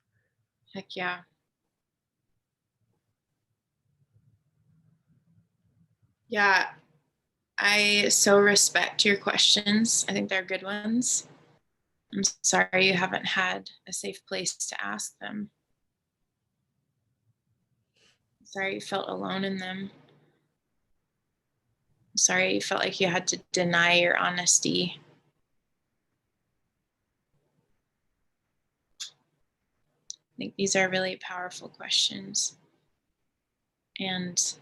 Heck yeah. Yeah, I so respect your questions. I think they're good ones. I'm sorry you haven't had a safe place to ask them. I'm sorry you felt alone in them. I'm sorry you felt like you had to deny your honesty. I think these are really powerful questions. And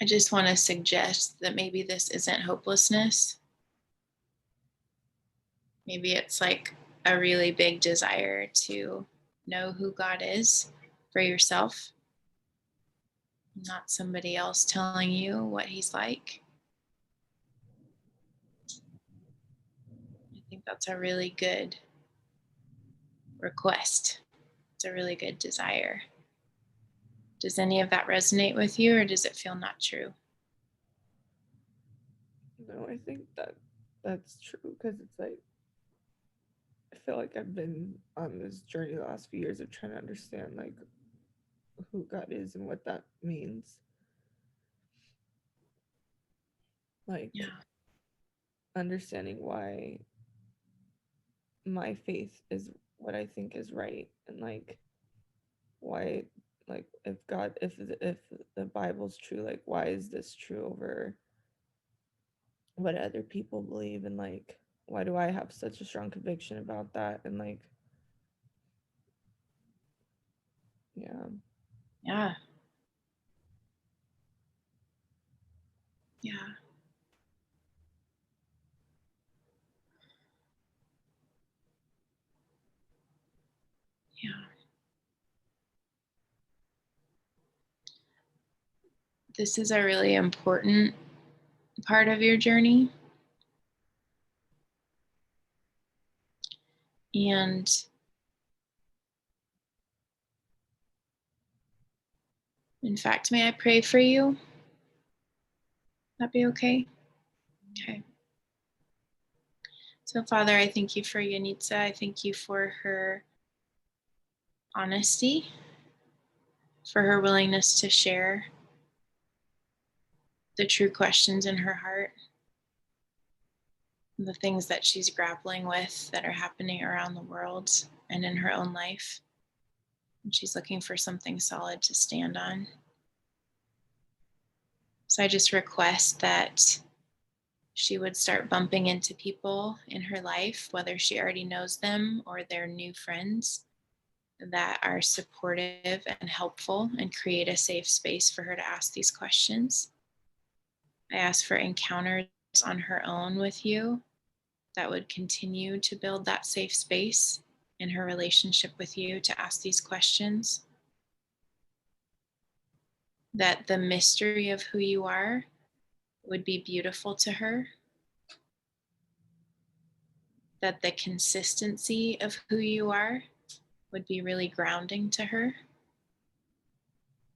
I just want to suggest that maybe this isn't hopelessness. Maybe it's like a really big desire to know who God is for yourself, not somebody else telling you what he's like. I think that's a really good request. It's a really good desire. Does any of that resonate with you, or does it feel not true? No, I think that that's true, because it's like I feel like I've been on this journey the last few years of trying to understand like who God is and what that means. Like Yeah. understanding why my faith is what I think is right, and like why, like if God, if the Bible's true, like why is this true over what other people believe, and like why do I have such a strong conviction about that, and like yeah. Yeah. Yeah. Yeah. This is a really important part of your journey. And in fact, may I pray for you? That be okay? Okay. So, Father, I thank you for Yanitza. I thank you for her honesty, for her willingness to share the true questions in her heart, the things that she's grappling with that are happening around the world and in her own life. And she's looking for something solid to stand on. So I just request that she would start bumping into people in her life, whether she already knows them or they're new friends, that are supportive and helpful and create a safe space for her to ask these questions. I ask for encounters on her own with you that would continue to build that safe space in her relationship with you to ask these questions. That the mystery of who you are would be beautiful to her. That the consistency of who you are would be really grounding to her.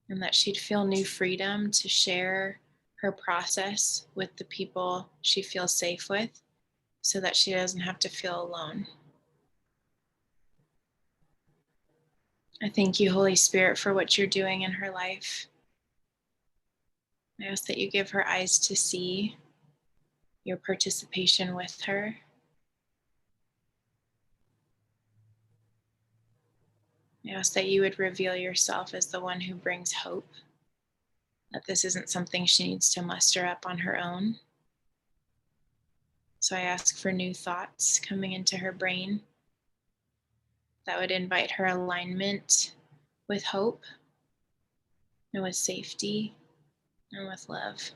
And that she'd feel new freedom to share her process with the people she feels safe with, so that she doesn't have to feel alone. I thank you, Holy Spirit, for what you're doing in her life. I ask that you give her eyes to see your participation with her. I ask that you would reveal yourself as the one who brings hope, that this isn't something she needs to muster up on her own. So I ask for new thoughts coming into her brain that would invite her alignment with hope and with safety and with love.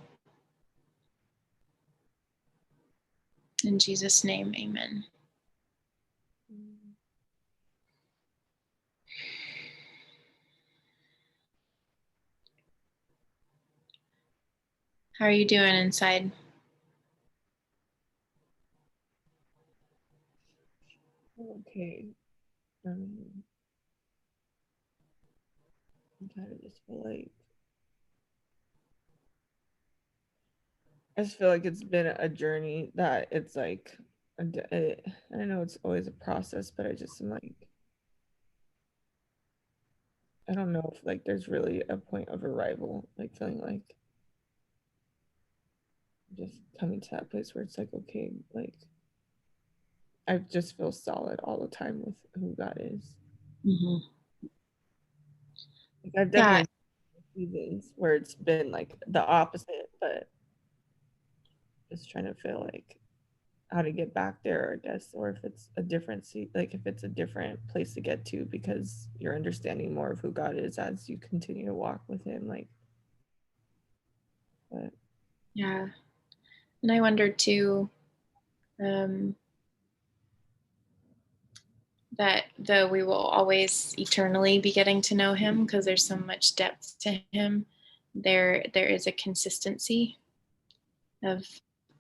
In Jesus' name, amen. How are you doing inside? Okay. Um, kind of just feel like I just feel like it's been a journey that it's like I know it's always a process, but I just am like I don't know if like there's really a point of arrival, like feeling like just coming to that place where it's like okay, like I just feel solid all the time with who God is. Mhm. Like I've Yeah. definitely seasons where it's been like the opposite, but just trying to feel like how to get back there, I guess, or if it's a different like if it's a different place to get to because you're understanding more of who God is as you continue to walk with Him. Like, but Yeah. And I wonder too, um, that though we will always eternally be getting to know him because there's so much depth to him, there is a consistency of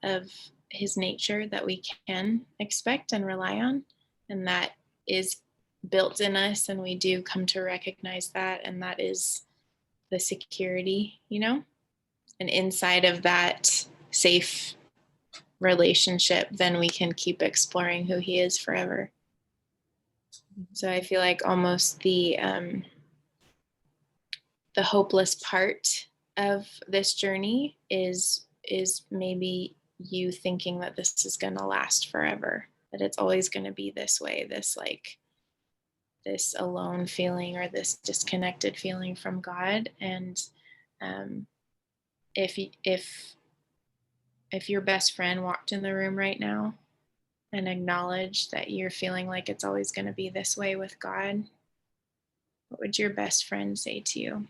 of his nature that we can expect and rely on, and that is built in us, and we do come to recognize that, and that is the security, and inside of that safe relationship, then we can keep exploring who he is forever. So I feel like almost the hopeless part of this journey is maybe you thinking that this is going to last forever, that it's always going to be this way, this like this alone feeling or this disconnected feeling from God. And um, if your best friend walked in the room right now and acknowledged that you're feeling like it's always going to be this way with God, what would your best friend say to you?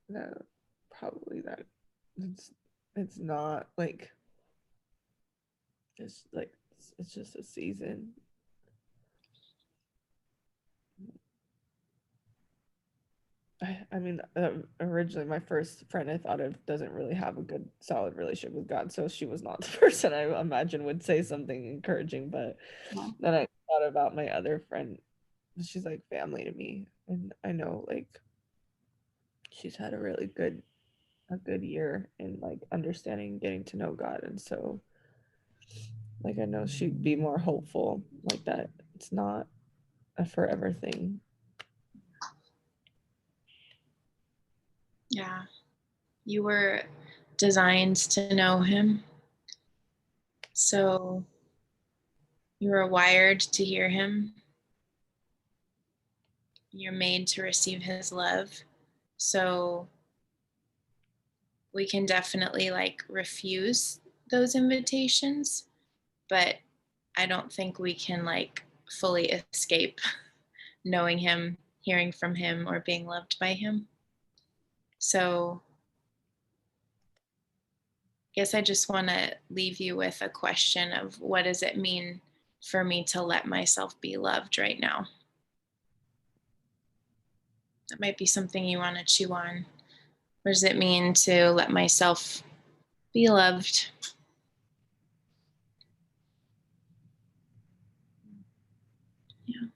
that probably that it's it's not like it's just a season. I mean, originally my first friend I thought of doesn't really have a good solid relationship with God, so she was not the person I imagine would say something encouraging. But Yeah. then I thought about my other friend. She's like family to me, and I know like she's had a good year in like understanding, getting to know God, and so like I know she'd be more hopeful like that. It's not a forever thing. Yeah. You were designed to know him. So you were wired to hear him. You're made to receive his love. So we can definitely like refuse those invitations, but I don't think we can like fully escape knowing him, hearing from him, or being loved by him. So I guess I just want to leave you with a question of what does it mean for me to let myself be loved right now? That might be something you want to chew on. What does it mean to let myself be loved? Yeah.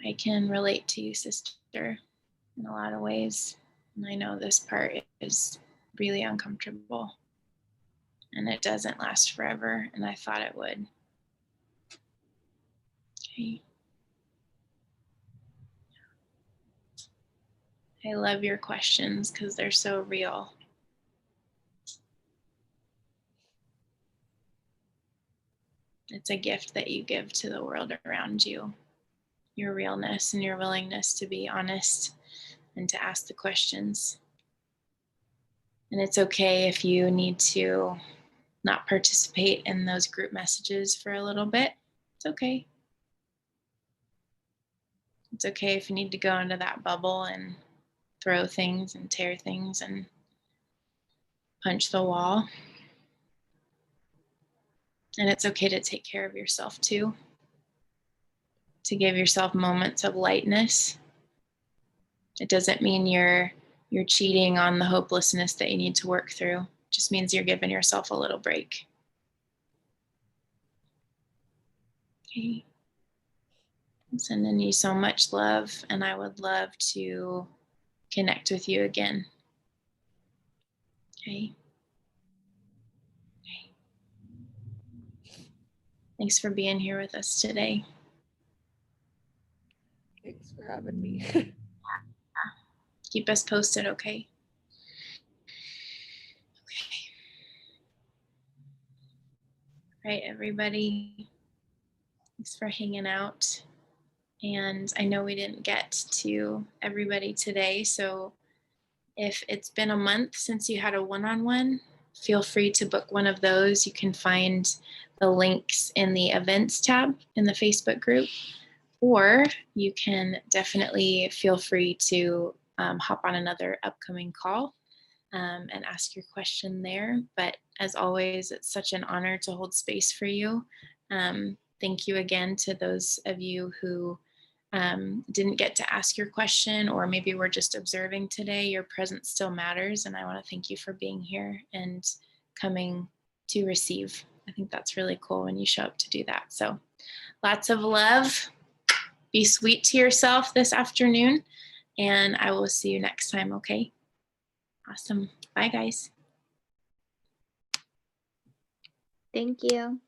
I can relate to you, sister, in a lot of ways. And I know this part is really uncomfortable and it doesn't last forever. And I thought it would. Okay. I love your questions because they're so real. It's a gift that you give to the world around you. Your realness and your willingness to be honest and to ask the questions. And it's okay if you need to not participate in those group messages for a little bit. It's okay. It's okay if you need to go into that bubble and throw things and tear things and punch the wall. And it's okay to take care of yourself too, to give yourself moments of lightness. It doesn't mean you're you're cheating on the hopelessness that you need to work through. Just means you're giving yourself a little break. Okay. I'm sending you so much love, and I would love to connect with you again. Okay. Okay. Thanks for being here with us today. Thanks for having me. Keep us posted, okay? Okay. All right, everybody. Thanks for hanging out. And I know we didn't get to everybody today, so if it's been a month since you had a one-on-one, feel free to book one of those. You can find the links in the events tab in the Facebook group, or you can definitely feel free to hop on another upcoming call and ask your question there. But as always, it's such an honor to hold space for you. Thank you again to those of you who didn't get to ask your question, or maybe we're just observing today. Your presence still matters, and I want to thank you for being here and coming to receive. I think that's really cool when you show up to do that. So lots of love. Be sweet to yourself this afternoon, and I will see you next time, okay? Awesome. Bye, guys. Thank you.